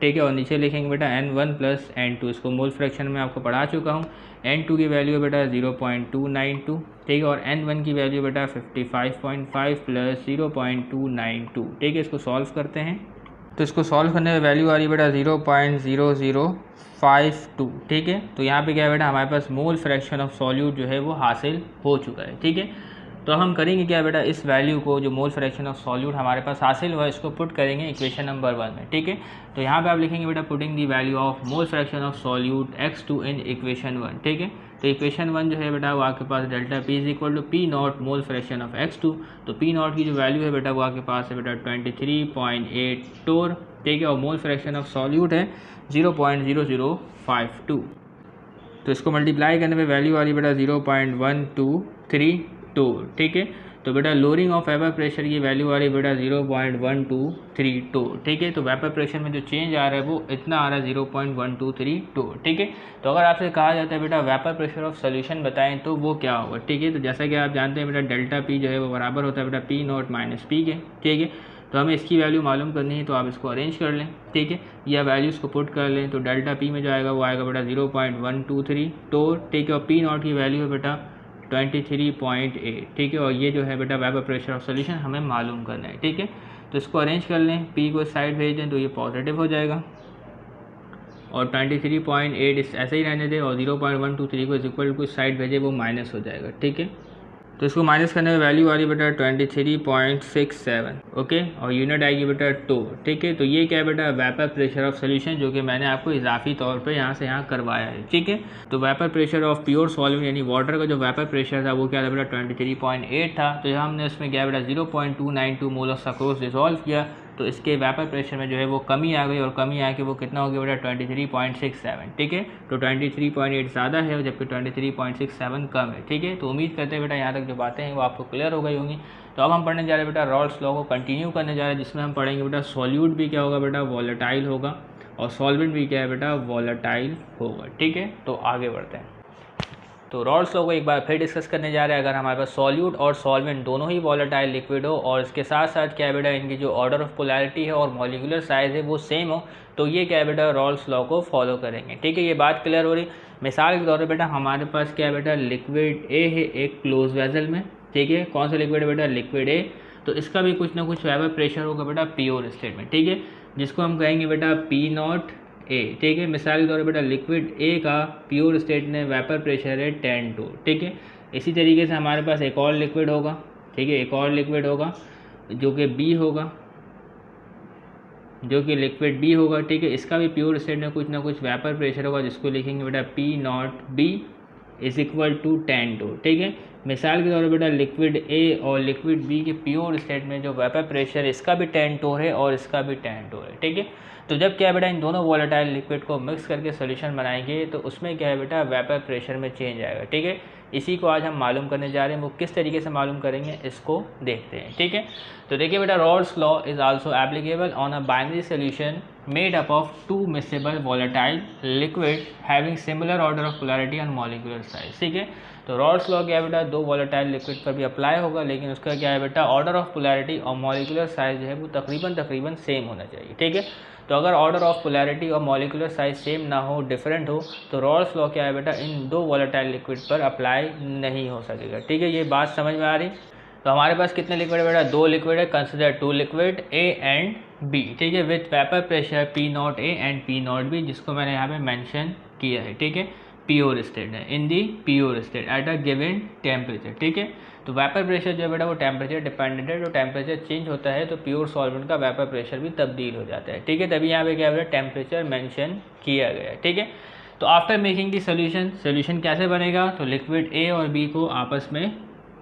S1: ठीक है, और नीचे लिखेंगे बेटा N1 प्लस N2। इसको मोल फ्रैक्शन में आपको पढ़ा चुका हूँ। N2 की वैल्यू है बेटा 0.292, ठीक है, और N1 की वैल्यू बेटा 55.5 प्लस 0.292, ठीक है। इसको सॉल्व करते हैं तो इसको सॉल्व करने में वैल्यू आ रही है बेटा 0.0052, ठीक है। तो यहाँ पे क्या है बेटा हमारे पास मोल फ्रैक्शन ऑफ सॉल्यूट जो है वो हासिल हो चुका है, ठीक है। तो हम करेंगे क्या बेटा इस वैल्यू को, जो मोल फ्रैक्शन ऑफ सॉल्यूट हमारे पास हासिल हुआ है, इसको पुट करेंगे इक्वेशन नंबर 1 में, ठीक है। तो यहाँ पे आप लिखेंगे बेटा putting the value of mole fraction of solute x2 in equation 1, ठीक है। तो इक्वेशन 1 जो है बेटा वो आपके पास delta P is equal to P0 mole fraction of x2। तो P0 की जो वैल्यू है बेटा वो आपके पास है बेटा 23.8 टोर, ठीक है, और मोल फ्रैक्शन ऑफ सॉल्यूट है 0.0052। तो इसको मल्टीप्लाई करने में वैल्यू आ रही बेटा 0.123 टोर, ठीक है। तो बेटा लोअरिंग ऑफ वेपर प्रेशर की वैल्यू आ रही है बेटा 0.123 टोर, ठीक है। तो वेपर प्रेशर में जो चेंज आ रहा है वो इतना आ रहा है 0.123 टोर, ठीक है। तो अगर आपसे कहा जाता है बेटा वेपर प्रेशर ऑफ सोल्यूशन बताएं तो वो क्या होगा, ठीक है। तो जैसा कि आप जानते हैं बेटा डेल्टा P जो है वो बराबर होता है बेटा P0 माइनस P के, ठीक है। तो हमें इसकी वैल्यू मालूम करनी है, तो आप इसको अरेंज कर लें, ठीक है, या वैल्यूज़ को पुट कर लें। तो डेल्टा P में जो आएगा वो आएगा बेटा 0.123 टोर, ठीक है, और P0 की वैल्यू है बेटा 23.8, ठीक है, और ये जो है बेटा वेपर प्रेशर ऑफ सोल्यूशन हमें मालूम करना है, ठीक है। तो इसको अरेंज कर लें, P को साइड भेज दें तो ये पॉजिटिव हो जाएगा और 23.8 इस ऐसे ही रहने दें और 0.123 को इज इक्वल टू साइड भेजे वो माइनस हो जाएगा, ठीक है। तो इसको माइनस करने में वैल्यू आ रही है बेटा 23.67, ओके, और यूनिट आएगी बेटा टोर, ठीक है। तो ये क्या है बेटा वेपर प्रेशर ऑफ सोल्यूशन, जो कि मैंने आपको इजाफी तौर पे यहाँ से यहाँ करवाया है, ठीक है। तो vapour pressure of pure solvent यानी वाटर का जो वेपर प्रेशर था वो क्या था बेटा 23.8 था। तो यहाँ हमने इसमें क्या बेटा 0.292 मोल ऑफ सक्रोज डिसॉल्व किया, तो इसके वेपर प्रेशर में जो है वो कमी आ गई और कमी आके वो कितना हो गया बेटा 23.67, ठीक है। तो 23.8 ज़्यादा है जबकि 23.67 कम है, ठीक है। तो उम्मीद करते हैं बेटा यहाँ तक जो बातें हैं वो आपको क्लियर हो गई होंगी। तो अब हम पढ़ने जा रहे हैं बेटा रॉल्स लॉ को कंटिन्यू करने जा रहे हैं, जिसमें हम पढ़ेंगे बेटा सॉल्यूट भी क्या होगा बेटा वॉलेटाइल होगा और सॉल्वेंट भी क्या है बेटा वॉलेटाइल होगा, ठीक है। तो आगे बढ़ते हैं। तो रॉल्स लॉ को एक बार फिर डिस्कस करने जा रहे हैं। अगर हमारे पास सॉल्यूट और सॉल्वेंट दोनों ही वॉलेटाइल लिक्विड हो और इसके साथ साथ क्या है बेटा इनकी जो ऑर्डर ऑफ पोलैरिटी है और मॉलिक्यूलर साइज है वो सेम हो, तो ये क्या है बेटा रॉल्स लॉ को फॉलो करेंगे, ठीक है। ये बात क्लियर हो रही। मिसाल के तौर पर बेटा हमारे पास क्या है बेटा लिक्विड ए है एक क्लोज वेसल में, ठीक है। कौन सा लिक्विड है बेटा लिक्विड ए। तो इसका भी कुछ ना कुछ वेपर प्रेशर होगा बेटा प्योर स्टेट में, ठीक है, जिसको हम कहेंगे बेटा P0 ए, ठीक है। मिसाल के तौर पर बेटा लिक्विड ए का प्योर स्टेट में वेपर प्रेशर है 10 टोर, ठीक है। इसी तरीके से हमारे पास एक और लिक्विड होगा, ठीक है, एक और लिक्विड होगा जो कि बी होगा, जो कि लिक्विड बी होगा, ठीक है। इसका भी प्योर स्टेट में कुछ ना कुछ वेपर प्रेशर होगा, जिसको लिखेंगे बेटा P not B is equal to 10 torr, ठीक है। मिसाल के तौर पर बेटा लिक्विड ए और लिक्विड बी के प्योर स्टेट में जो वेपर प्रेशर इसका भी 10 टोर है और इसका भी 10 टोर है, ठीक है। तो जब क्या है बेटा इन दोनों वॉलेटाइल लिक्विड को मिक्स करके सोल्यूशन बनाएंगे तो उसमें क्या है बेटा वेपर प्रेशर में चेंज आएगा, ठीक है। इसी को आज हम मालूम करने जा रहे हैं। वो किस तरीके से मालूम करेंगे इसको देखते हैं, ठीक है। तो देखिए बेटा Raoult's law is also applicable on a binary solution made up of two miscible volatile liquid having similar order of polarity and molecular size, ठीक है। तो रॉल्स लॉ क्या है बेटा दो वॉलेटाइल लिक्विड पर भी अप्लाई होगा, लेकिन उसका क्या है बेटा ऑर्डर ऑफ पोलैरिटी और मॉलिक्यूलर साइज जो है वो तकरीबन सेम होना चाहिए, ठीक है। तो अगर ऑर्डर ऑफ पोलैरिटी और मॉलिक्यूलर साइज सेम ना हो, डिफरेंट हो, तो रॉल्स लॉ क्या है बेटा इन दो वॉलेटाइल लिक्विड पर अप्लाई नहीं हो सकेगा, ठीक है। ये बात समझ में आ रही। तो हमारे पास कितने लिक्विड है बेटा, दो लिक्विड है। Consider two liquid A and B, ठीक है, with vapour pressure P not A and P not B, जिसको मैंने यहाँ पे मेंशन किया है, ठीक है। प्योर स्टेट है, in the pure state at a given temperature, ठीक है। तो वेपर प्रेशर जो है बेटा वो टेम्परेचर डिपेंडेंट है। तो टेम्परेचर चेंज होता है तो प्योर सॉल्वेंट का वेपर प्रेशर भी तब्दील हो जाता है, ठीक है। तभी यहाँ पे क्या है टेम्परेचर मेंशन किया गया है, ठीक है। तो आफ्टर मेकिंग दी सोल्यूशन कैसे बनेगा, तो लिक्विड ए और बी को आपस में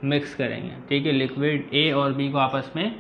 S1: मिक्स करेंगे, ठीक है। लिक्विड ए और बी को आपस में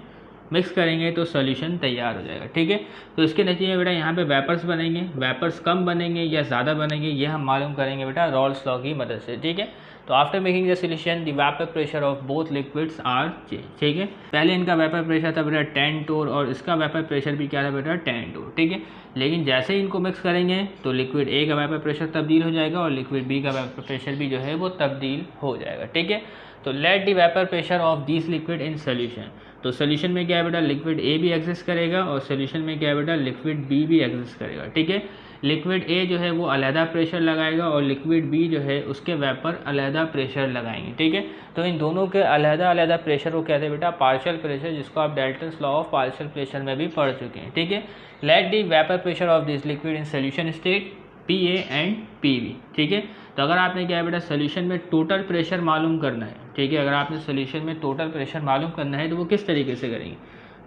S1: मिक्स करेंगे तो सॉल्यूशन तैयार हो जाएगा, ठीक है। तो इसके नतीजे में बेटा यहाँ पे वेपर्स बनेंगे, वेपर्स कम बनेंगे या ज़्यादा बनेंगे ये हम मालूम करेंगे बेटा रॉल्स लॉ की मदद से, ठीक है। तो after making the solution the vapour pressure of both liquids are change, ठीक है। पहले इनका वेपर प्रेशर था बेटा 10 टोर और इसका वेपर प्रेशर भी क्या था बेटा 10 टोर, ठीक है। लेकिन जैसे ही इनको मिक्स करेंगे तो लिक्विड ए का वेपर प्रेशर तब्दील हो जाएगा और लिक्विड बी का वेपर प्रेशर भी जो है वो तब्दील हो जाएगा, ठीक है। तो let the vapour pressure of this liquid in solution. तो सोल्यूशन में क्या है बेटा लिक्विड ए भी एग्जिस्ट करेगा और सोल्यूशन में क्या है बेटा लिक्विड बी भी एग्जिस्ट करेगा, ठीक है। लिक्विड ए जो है वो अलहदा प्रेशर लगाएगा और लिक्विड बी जो है उसके वेपर अलहदा प्रेशर लगाएंगे, ठीक है। तो इन दोनों के अलहदा प्रेशर को कहते हैं बेटा पार्शियल प्रेशर, जिसको आप Dalton's law of partial pressure में भी पढ़ चुके हैं, ठीक है। Let the vapour pressure of this liquid in solution state P A and P B, ठीक है। तो अगर आपने क्या है बेटा सोल्यूशन में टोटल प्रेशर मालूम करना है, ठीक है, अगर आपने सोल्यूशन में टोटल प्रेशर मालूम करना है तो वो किस तरीके से करेंगे,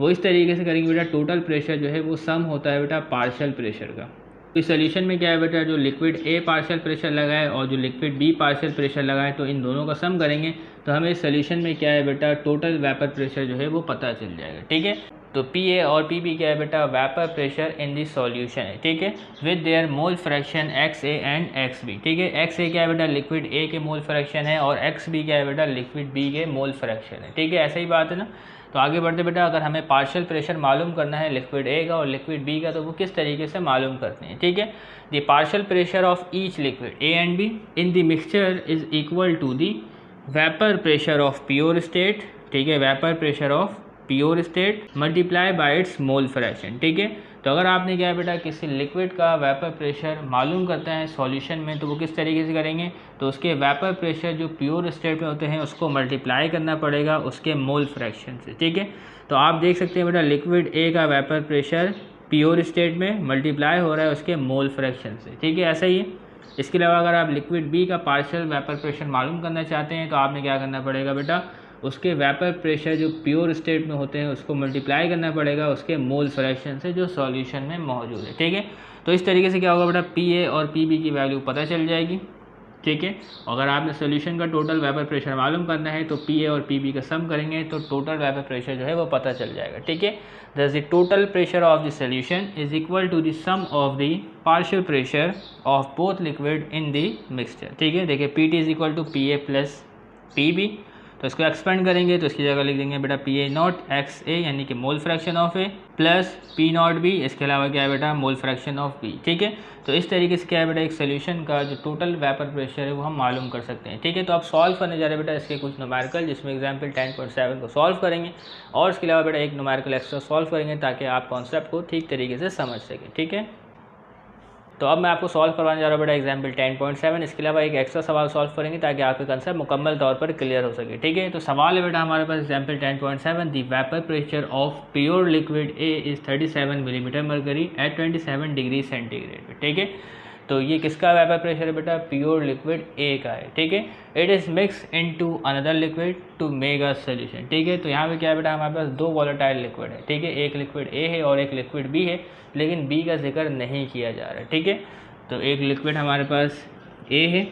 S1: वो इस तरीके से करेंगे बेटा टोटल प्रेशर जो है वो सम होता है बेटा पार्शियल प्रेशर का। तो इस सोल्यूशन में क्या है बेटा जो लिक्विड ए पार्शियल प्रेशर लगाए और जो लिक्विड बी पार्शियल प्रेशर लगाए तो इन दोनों का सम करेंगे तो हमें इस सोल्यूशन में क्या है बेटा टोटल वेपर प्रेशर जो है वो पता चल जाएगा, ठीक है। तो पी ए और पी बी क्या है बेटा vapour pressure in the solution है, ठीक है, with their mole fraction X A and X B, ठीक है। एक्स ए क्या है बेटा लिक्विड ए के मोल फ्रैक्शन है और एक्स बी क्या है बेटा लिक्विड बी के मोल फ्रैक्शन है, ठीक है। ऐसा ही बात है ना। तो आगे बढ़ते बेटा अगर हमें पार्शियल प्रेशर मालूम करना है लिक्विड ए का और लिक्विड बी का तो वो किस तरीके से मालूम करते हैं, ठीक है। The partial pressure of each liquid A and B in the mixture is equal to the vapour pressure of pure state, ठीक है, vapour pressure of pure state multiply by its mole fraction, ठीक है। तो अगर आपने क्या है बेटा किसी लिक्विड का वेपर प्रेशर मालूम करता है सॉल्यूशन में तो वो किस तरीके से करेंगे, तो उसके वेपर प्रेशर जो प्योर स्टेट में होते हैं उसको मल्टीप्लाई करना पड़ेगा उसके मोल फ्रैक्शन से, ठीक है। तो आप देख सकते हैं बेटा लिक्विड ए का वेपर प्रेशर प्योर स्टेट में मल्टीप्लाई हो रहा है उसके मोल फ्रैक्शन से, ठीक है, ऐसा ही है। इसके अलावा अगर आप लिक्विड बी का पार्शियल वेपर प्रेशर मालूम करना चाहते हैं तो आपने क्या करना पड़ेगा बेटा उसके वेपर प्रेशर जो प्योर स्टेट में होते हैं उसको मल्टीप्लाई करना पड़ेगा उसके मोल फ्रैक्शन से जो सॉल्यूशन में मौजूद है, ठीक है। तो इस तरीके से क्या होगा बेटा पी ए और पी बी की वैल्यू पता चल जाएगी, ठीक है। अगर आपने सॉल्यूशन का टोटल वेपर प्रेशर मालूम करना है तो पी ए और पी बी का सम करेंगे तो टोटल वेपर प्रेशर जो है वो पता चल जाएगा, ठीक है। Thus the total pressure of the solution is equal to the sum of the partial pressure of both liquid in the mixture, ठीक है। देखिए P T is equal to P A plus P B, तो इसको expand करेंगे तो इसकी जगह लिख देंगे बेटा पी ए नॉट एक्स ए यानी कि मोल fraction of A plus P not B, इसके अलावा क्या है बेटा मोल फ्रैक्शन ऑफ बी, ठीक है। तो इस तरीके से क्या है बेटा एक सोल्यूशन का जो टोटल वेपर प्रेशर है वो हम मालूम कर सकते हैं, ठीक है। तो आप सॉल्व करने जा रहे हैं बेटा इसके कुछ न्यूमेरिकल जिसमें एग्जाम्पल 10.7 को सॉल्व करेंगे और इसके अलावा बेटा एक न्यूमेरिकल एक्स्ट्रा सॉल्व करेंगे ताकि आप कॉन्सेप्ट को ठीक तरीके से समझ सकें, ठीक है। तो अब मैं आपको सॉल्व करवाने जा रहा हूँ बेटा एग्जाम्पल 10.7, इसके अलावा एक एक्स्ट्रा सवाल सॉल्व करेंगे ताकि आपके कंसेप्ट मुकम्मल तौर पर क्लियर हो सके, ठीक है। तो सवाल है बेटा हमारे पास example 10.7 the vapour pressure of pure liquid A is 37 millimetre mercury at 27 degree centigrade, ठीक है। तो ये किसका वेपर प्रेशर है बेटा, प्योर लिक्विड ए का है, ठीक है। It is mix into another liquid to make a solution, ठीक है। तो यहाँ पे क्या है बेटा, हमारे पास दो वॉलेटाइल लिक्विड है, ठीक है, एक लिक्विड ए है और एक लिक्विड बी है, लेकिन बी का जिक्र नहीं किया जा रहा है, ठीक है। तो एक लिक्विड हमारे पास ए है,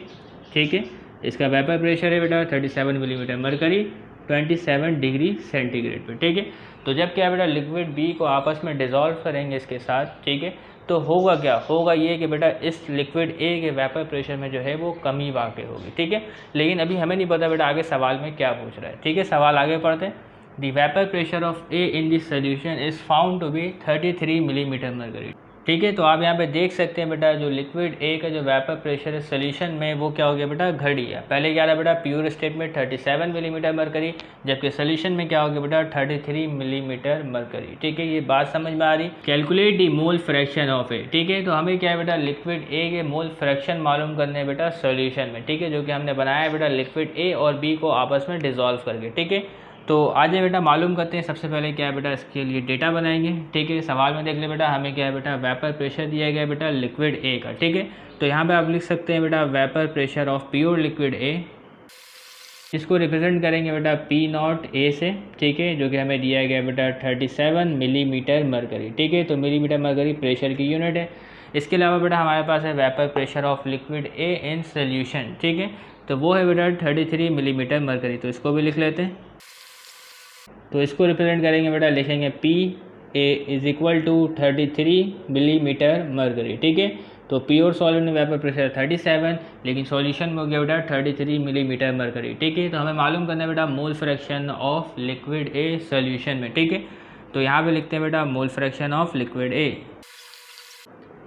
S1: ठीक है, इसका वेपर प्रेशर है बेटा 37 मिलीमीटर मरकरी 27 डिग्री सेंटीग्रेड पे, ठीक है। तो जब क्या बेटा लिक्विड बी को आपस में डिज़ोल्व करेंगे इसके साथ, ठीक है, तो होगा क्या, होगा ये कि बेटा इस लिक्विड ए के वेपर प्रेशर में जो है वो कमी वाक़ई होगी, ठीक है। लेकिन अभी हमें नहीं पता बेटा आगे सवाल में क्या पूछ रहा है, ठीक है। सवाल आगे पढ़ते हैं। The vapour pressure of A in this solution is found to be 33 millimetre mercury, ठीक है। तो आप यहाँ पे देख सकते हैं बेटा जो लिक्विड ए का जो वेपर प्रेशर है सोल्यूशन में वो क्या हो गया बेटा, घट गया। पहले क्या था बेटा, प्योर स्टेट में 37 मिलीमीटर मरकरी, जबकि सोल्यूशन में क्या हो गया बेटा 33 मिलीमीटर मरकरी, ठीक है। ये बात समझ में आ रही। Calculate the mole fraction of A, ठीक है। तो हमें क्या है बेटा लिक्विड ए के मोल फ्रैक्शन मालूम करने बेटा सोल्यूशन में, ठीक है, जो कि हमने बनाया है बेटा लिक्विड ए और बी को आपस में डिजोल्व करके, ठीक है। तो आज बेटा मालूम करते हैं। सबसे पहले क्या है बेटा इसके लिए डेटा बनाएंगे, ठीक है। सवाल में देख ले बेटा, हमें क्या है बेटा वेपर प्रेशर दिया गया है बेटा लिक्विड ए का, ठीक है। तो यहाँ पे आप लिख सकते हैं बेटा vapour pressure of pure liquid ए, इसको रिप्रेजेंट करेंगे बेटा पी नॉट ए से, ठीक है, जो कि हमें दिया गया बेटा 37 मिलीमीटर मरकरी, ठीक है। तो मिलीमीटर मरकरी प्रेशर की यूनिट है। इसके अलावा बेटा हमारे पास है vapour pressure of liquid A in solution, ठीक है। तो वो है बेटा 33 मिलीमीटर मरकरी, तो इसको भी लिख लेते हैं। तो इसको रिप्रेजेंट करेंगे बेटा, लिखेंगे P A is equal to 33 millimetre mercury, ठीक है। तो प्योर सॉलिड में वेपर प्रेशर 37, लेकिन सॉल्यूशन में हो गया बेटा 33 मिलीमीटर मरकरी, ठीक है। तो हमें मालूम करना है बेटा mole fraction of liquid a solution में, ठीक है। तो यहाँ पे लिखते हैं बेटा mole fraction of liquid A,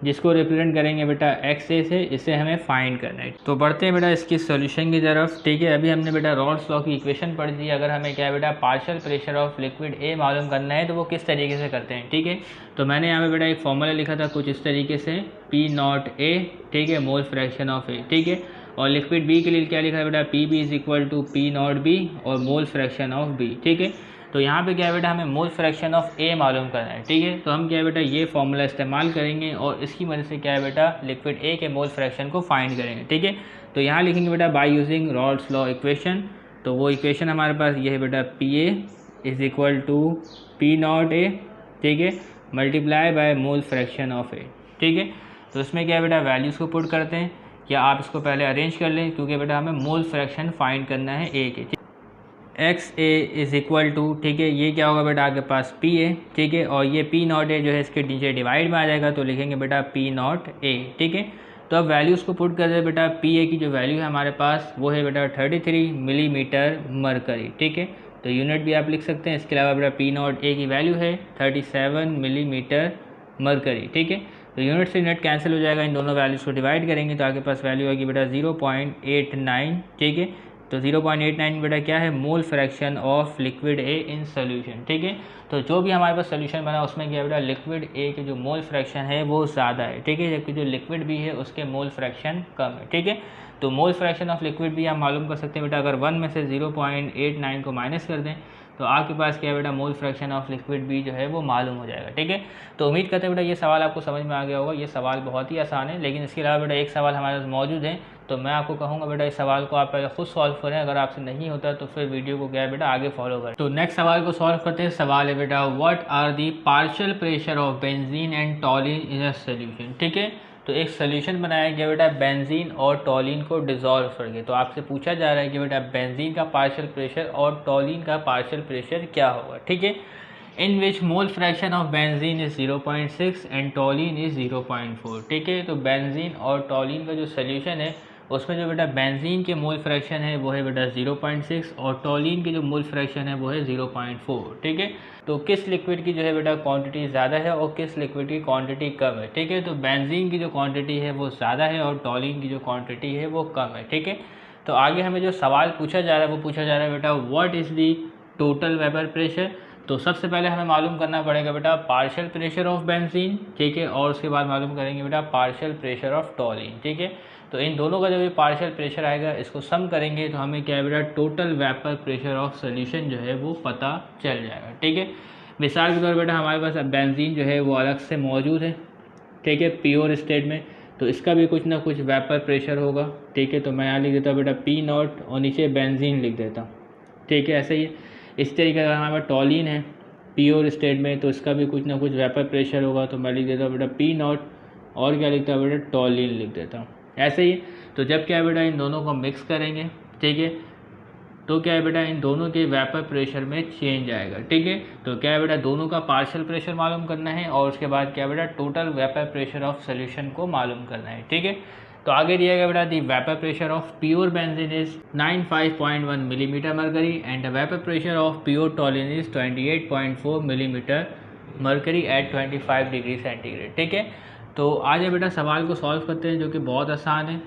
S1: जिसको रिप्रेजेंट करेंगे बेटा एक्स ए से, इसे हमें फाइंड करना है। तो बढ़ते हैं बेटा इसकी सॉल्यूशन की तरफ, ठीक है। अभी हमने बेटा रॉल्स लॉ की इक्वेशन पढ़ दी। अगर हमें क्या है बेटा partial pressure of liquid A मालूम करना है तो वो किस तरीके से करते हैं, ठीक है। तो मैंने यहाँ पे बेटा एक फॉर्मूला लिखा था कुछ इस तरीके से, पी नॉट ए, ठीक है, मोल फ्रैक्शन ऑफ ए, ठीक है। और लिक्विड बी के लिए क्या लिखा है बेटा, P B is equal to P not B और मोल फ्रैक्शन ऑफ बी, ठीक है। तो यहाँ पे क्या है बेटा हमें मोल फ्रैक्शन ऑफ ए मालूम करना है, ठीक है। तो हम क्या है बेटा ये फॉर्मूला इस्तेमाल करेंगे और इसकी मदद से क्या है बेटा लिक्विड ए के मोल फ्रैक्शन को फाइंड करेंगे, ठीक है। तो यहाँ लिखेंगे बेटा by using Raoult's law equation. तो वो इक्वेशन हमारे पास ये है बेटा P A is equal to P not A, ठीक है, multiply by mole fraction of A, ठीक है। तो इसमें क्या है बेटा वैल्यूज़ को पुट करते हैं, या आप इसको पहले अरेंज कर लें, क्योंकि बेटा हमें मोल फ्रैक्शन फाइंड करना है ए के। X A is equal to, ठीक है, ये क्या होगा बेटा आपके पास पी ए, ठीक है, और ये पी नॉट ए जो है इसके नीचे डिवाइड में आ जाएगा, तो लिखेंगे बेटा पी नॉट ए, ठीक है। तो अब वैल्यूज़ को पुट कर दे बेटा, पी ए की जो वैल्यू है हमारे पास वो है बेटा 33 मिलीमीटर मरकरी, ठीक है। तो यूनिट भी आप लिख सकते हैं। इसके अलावा बेटा पी नॉट ए की वैल्यू है 37 मिलीमीटर मरकरी, ठीक है। तो यूनिट से यूनिट कैंसिल हो जाएगा, इन दोनों वैल्यूज़ को डिवाइड करेंगे तो आपके पास वैल्यू आएगी बेटा 0.89, ठीक है। तो 0.89 बेटा क्या है, मोल fraction of liquid A in solution, ठीक है। तो जो भी हमारे पास सोल्यूशन बना उसमें क्या बेटा लिक्विड ए के जो मोल फ्रैक्शन है वो ज़्यादा है, ठीक है, जबकि जो लिक्विड बी है उसके मोल फ्रैक्शन कम है, ठीक है। तो mole fraction of liquid B हम मालूम कर सकते हैं बेटा, अगर 1 में से 0.89 को माइनस कर दें तो आपके पास क्या है बेटा mole fraction of liquid B जो है वो मालूम हो जाएगा, ठीक है। तो उम्मीद करते हैं बेटा ये सवाल आपको समझ में आ गया होगा। ये सवाल बहुत ही आसान है, लेकिन इसके अलावा बेटा एक सवाल हमारे पास मौजूद है, तो मैं आपको कहूँगा बेटा इस सवाल को आप पहले खुद सॉल्व करें। अगर आपसे नहीं होता तो फिर वीडियो को क्या है बेटा आगे फॉलो करें। तो नेक्स्ट सवाल को सॉल्व करते हैं। सवाल है बेटा what are the partial pressure of benzene and toluene in a solution, ठीक है। तो एक सोल्यूशन बनाया गया बेटा बेंजीन और टॉलिन को डिजोल्व करके। तो आपसे पूछा जा रहा है कि बेटा बेंजीन का पार्शियल प्रेशर और टॉलिन का पार्शियल प्रेशर क्या होगा, ठीक है। In which mole fraction of benzene is 0.6 and toluene is 0.4, ठीक है। तो बेंजीन और टॉलिन का जो सोल्यूशन है उसमें जो बेटा बेंजीन के मोल फ्रैक्शन है वो है बेटा 0.6 और टॉलिन की जो मोल फ्रैक्शन है वो है 0.4, ठीक है। तो किस लिक्विड की जो है बेटा क्वांटिटी ज़्यादा है और किस लिक्विड की क्वांटिटी कम है, ठीक है। तो बेंजीन की जो क्वांटिटी है वो ज़्यादा है और टॉलिन की जो क्वांटिटी है वो कम है, ठीक है। तो आगे हमें जो सवाल पूछा जा रहा है वो पूछा जा रहा है बेटा what is the total vapour pressure. तो सबसे पहले हमें मालूम करना पड़ेगा बेटा पार्शियल प्रेशर ऑफ बेंजीन, ठीक है, और उसके बाद मालूम करेंगे बेटा पार्शियल प्रेशर ऑफ टॉलिन, ठीक है। तो इन दोनों का जो भी पार्शियल प्रेशर आएगा इसको सम करेंगे तो हमें क्या है बेटा total vapour pressure of solution जो है वो पता चल जाएगा, ठीक है। मिसाल के तौर पर बेटा हमारे पास अब बेंजीन जो है वो अलग से मौजूद है, ठीक है, प्योर स्टेट में। तो इसका भी कुछ ना कुछ वेपर प्रेशर होगा, ठीक है। तो मैं यहाँ लिख देता हूँ बेटा पी नॉट और नीचे बेंजीन लिख देता हूँ, ठीक है। ऐसे ही इस तरीके का यहाँ पर टॉलिन है प्योर स्टेट में, तो इसका भी कुछ ना कुछ वेपर प्रेशर होगा, तो मैं लिख देता हूँ बेटा पी नॉट और क्या लिखता हूँ बेटा टॉलिन लिख देता हूँ। ऐसे ही तो जब क्या है बेटा इन दोनों को मिक्स करेंगे, ठीक है, तो क्या है बेटा इन दोनों के वेपर प्रेशर में चेंज आएगा, ठीक है। तो क्या है बेटा दोनों का पार्शियल प्रेशर मालूम करना है और उसके बाद क्या बेटा total vapour pressure of solution को मालूम करना है, ठीक है। तो आगे दिया गया बेटा the vapour pressure of pure benzene is 95.1 millimetre mercury and the vapour pressure of pure toluene is 28.4 millimetre mercury at 25 degree centigrade, ठीक है। तो आज बेटा सवाल को सॉल्व करते हैं जो कि बहुत आसान है।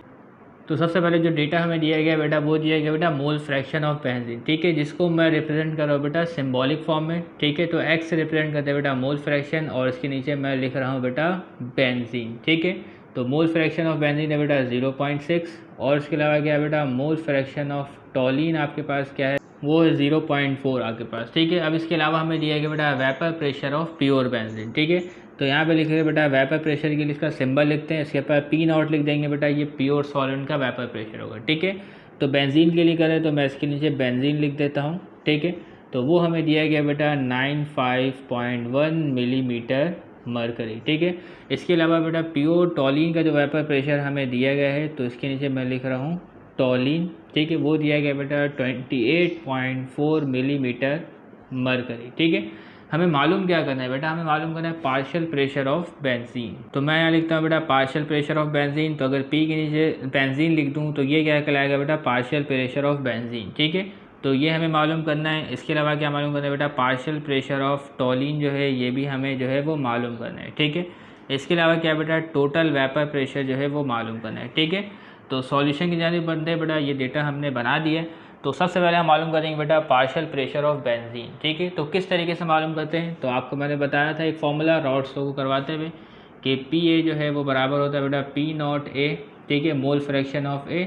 S1: तो सबसे पहले जो डेटा हमें दिया गया बेटा वो दिया गया बेटा मोल फ्रैक्शन ऑफ बेंजीन, ठीक है, जिसको मैं रिप्रेजेंट कर रहा हूँ बेटा सिंबॉलिक फॉर्म में, ठीक है। तो एक्स से रिप्रेजेंट करते हैं बेटा मोल फ्रैक्शन और इसके नीचे मैं लिख रहा हूँ बेटा बेंजीन, ठीक है। तो मोल फ्रैक्शन ऑफ बेंजीन है बेटा 0.6 और इसके अलावा क्या है बेटा मोल फ्रैक्शन ऑफ टॉलिन आपके पास क्या है वो है 0.4 आपके पास, ठीक है। अब इसके अलावा हमें दिया गया बेटा vapour pressure of pure benzene, ठीक है। तो यहाँ पे लिखेंगे बेटा वेपर प्रेशर के लिए इसका सिंबल लिखते हैं, इसके बाद पी नॉट लिख देंगे बेटा, ये प्योर सॉल्वेंट का वेपर प्रेशर होगा, ठीक है। तो बेंजीन के लिए करें तो मैं इसके नीचे बेंजीन लिख देता हूँ, ठीक है। तो वो हमें दिया गया बेटा 95.1 मिलीमीटर मरकरी, ठीक है। इसके अलावा बेटा प्योर टॉलिन का जो वेपर प्रेशर हमें दिया गया है तो इसके नीचे मैं लिख रहा हूँ टॉलिन, ठीक है, वो दिया गया बेटा 28.4 मिलीमीटर मरकरी, ठीक है। हमें मालूम क्या करना है बेटा, हमें मालूम करना है पार्शियल प्रेशर ऑफ बेंजीन। तो मैं यहाँ लिखता हूँ बेटा पार्शियल प्रेशर ऑफ बेंजीन, तो अगर पी के नीचे बेंजीन लिख दूँ तो ये क्या कहलाएगा बेटा पार्शियल प्रेशर ऑफ बेंजीन, ठीक है। तो ये हमें मालूम करना है। इसके अलावा क्या मालूम करना है बेटा पार्शियल प्रेशर ऑफ टॉलिन जो है ये भी हमें जो है वो मालूम करना है, ठीक है। इसके अलावा क्या बेटा टोटल वेपर प्रेशर जो है वो मालूम करना है, ठीक है। तो सॉल्यूशन की जानिब बढ़ते हैं बेटा, ये डेटा हमने बना दिया है। तो सबसे पहले हम मालूम करेंगे बेटा पार्शियल प्रेशर ऑफ बेंजीन, ठीक है। तो किस तरीके से मालूम करते हैं, तो आपको मैंने बताया था एक फॉर्मूला रॉड्स को करवाते हुए कि पी ए जो है वो बराबर होता है बेटा पी नॉट ए, ठीक है, मोल फ्रैक्शन ऑफ ए,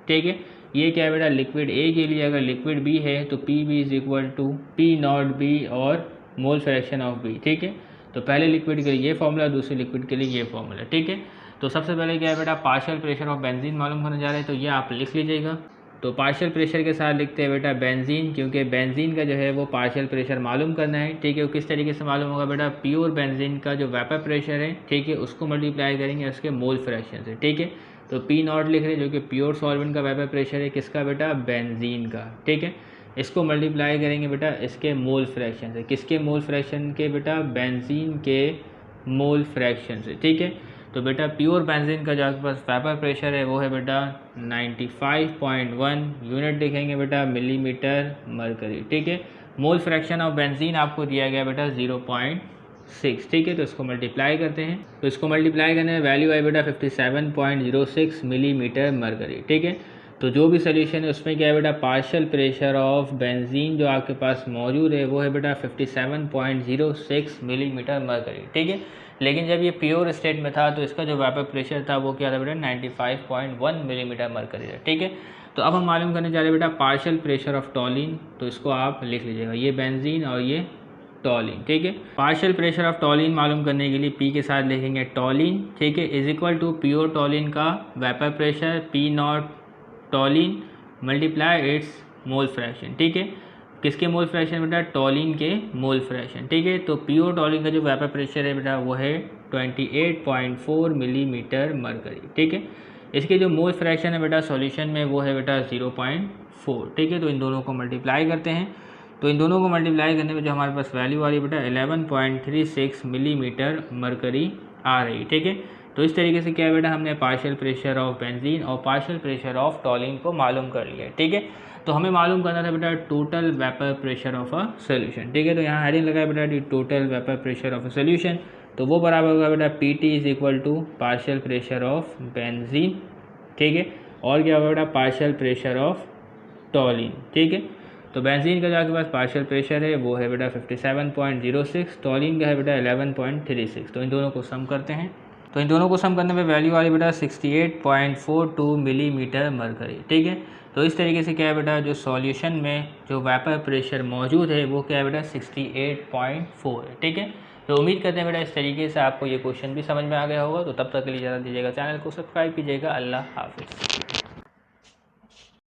S1: ठीक है। ये क्या है बेटा लिक्विड ए के लिए, अगर लिक्विड बी है तो P B is equal to P not B और मोल फ्रैक्शन ऑफ बी, ठीक है। तो पहले लिक्विड के लिए ये फॉर्मूला, दूसरे लिक्विड के लिए ये फॉर्मूला, ठीक है। तो सबसे पहले क्या है बेटा पार्शियल प्रेशर ऑफ बेंजीन मालूम करने जा रहे हैं, तो ये आप लिख लीजिएगा। तो पार्शियल प्रेशर के साथ लिखते हैं बेटा बेंजीन, क्योंकि बेंजीन का जो है वो पार्शियल प्रेशर मालूम करना है, ठीक है। वो किस तरीके से मालूम होगा बेटा प्योर बेंजीन का जो वेपर प्रेशर है, ठीक है, उसको मल्टीप्लाई करेंगे उसके मोल फ्रैक्शन से, ठीक है। तो पी नॉट लिख रहे हैं जो कि प्योर सॉल्वेंट का वेपर प्रेशर है, किसका बेटा बेंजीन का, ठीक है। इसको मल्टीप्लाई करेंगे बेटा इसके मोल फ्रैक्शन से, किसके मोल फ्रैक्शन के बेटा बेंजीन के मोल फ्रैक्शन से, ठीक है। तो बेटा प्योर बेंजीन का जो आपके पास वेपर प्रेशर है वो है बेटा 95.1 यूनिट लिखेंगे बेटा मिलीमीटर मरकरी, ठीक है। मोल फ्रैक्शन ऑफ बेंजीन आपको दिया गया बेटा 0.6, ठीक है। तो इसको मल्टीप्लाई करते हैं, तो इसको मल्टीप्लाई करने में वैल्यू आई बेटा 57.06 मिलीमीटर मरकरी, ठीक है। तो जो भी सोल्यूशन है उसमें क्या है बेटा पार्शियल प्रेशर ऑफ बेंजीन जो आपके पास मौजूद है वो है बेटा 57.06 मिलीमीटर मरकरी, ठीक है। लेकिन जब ये प्योर स्टेट में था तो इसका जो वेपर प्रेशर था वो क्या था बेटा 95.1 मिलीमीटर मरकरी था, ठीक है। तो अब हम मालूम करने जा रहे हैं बेटा पार्शियल प्रेशर ऑफ टॉलिन, तो इसको आप लिख लीजिएगा, ये बेंजीन और ये टॉलिन, ठीक है। पार्शियल प्रेशर ऑफ टॉलिन मालूम करने के लिए पी के साथ लिखेंगे टॉलिन, ठीक है, is equal to pure toluene का vapour pressure P naught toluene multiply its mole fraction, ठीक है। किसके मोल फ्रैक्शन बेटा टॉलिन के मोल फ्रैक्शन, ठीक है। तो प्योर टॉलिन का जो वेपर प्रेशर है बेटा वो है 28.4 मिलीमीटर मरकरी, ठीक है। इसके जो मोल फ्रैक्शन है बेटा सॉल्यूशन में वो है बेटा 0.4, ठीक है। तो इन दोनों को मल्टीप्लाई करते हैं, तो इन दोनों को मल्टीप्लाई करने में जो हमारे पास वैल्यू आ रही है बेटा 11.36 मिलीमीटर मरकरी आ रही, ठीक है। तो इस तरीके से क्या है बेटा हमने पार्शियल प्रेशर ऑफ बेंजीन और पार्शियल प्रेशर ऑफ टॉलिन को मालूम कर लिया, ठीक है। तो हमें मालूम करना था बेटा total vapour pressure of a solution, ठीक है। तो यहाँ हेडिंग लगाया बेटा total vapour pressure of a solution, तो वो बराबर होगा बेटा P T is equal to partial pressure of benzene, ठीक है, और क्या होगा बेटा पार्शियल प्रेशर ऑफ टॉलिन, ठीक है। तो बेंजीन का जो आपके पास पार्शियल प्रेशर है वो है बेटा 57.06, टॉलिन का है बेटा 11.36। तो इन दोनों को सम करते हैं, तो इन दोनों को सम करने में वैल्यू आ रही बेटा 68.42 मिलीमीटर मरकरी, ठीक है। तो इस तरीके से क्या है बेटा जो सॉल्यूशन में जो वेपर प्रेशर मौजूद है वो क्या है बेटा 68.4 है, ठीक है। तो उम्मीद करते हैं बेटा इस तरीके से आपको ये क्वेश्चन भी समझ में आ गया होगा। तो तब तक के लिए ज़्यादा दीजिएगा, चैनल को सब्सक्राइब कीजिएगा। अल्लाह हाफिज़।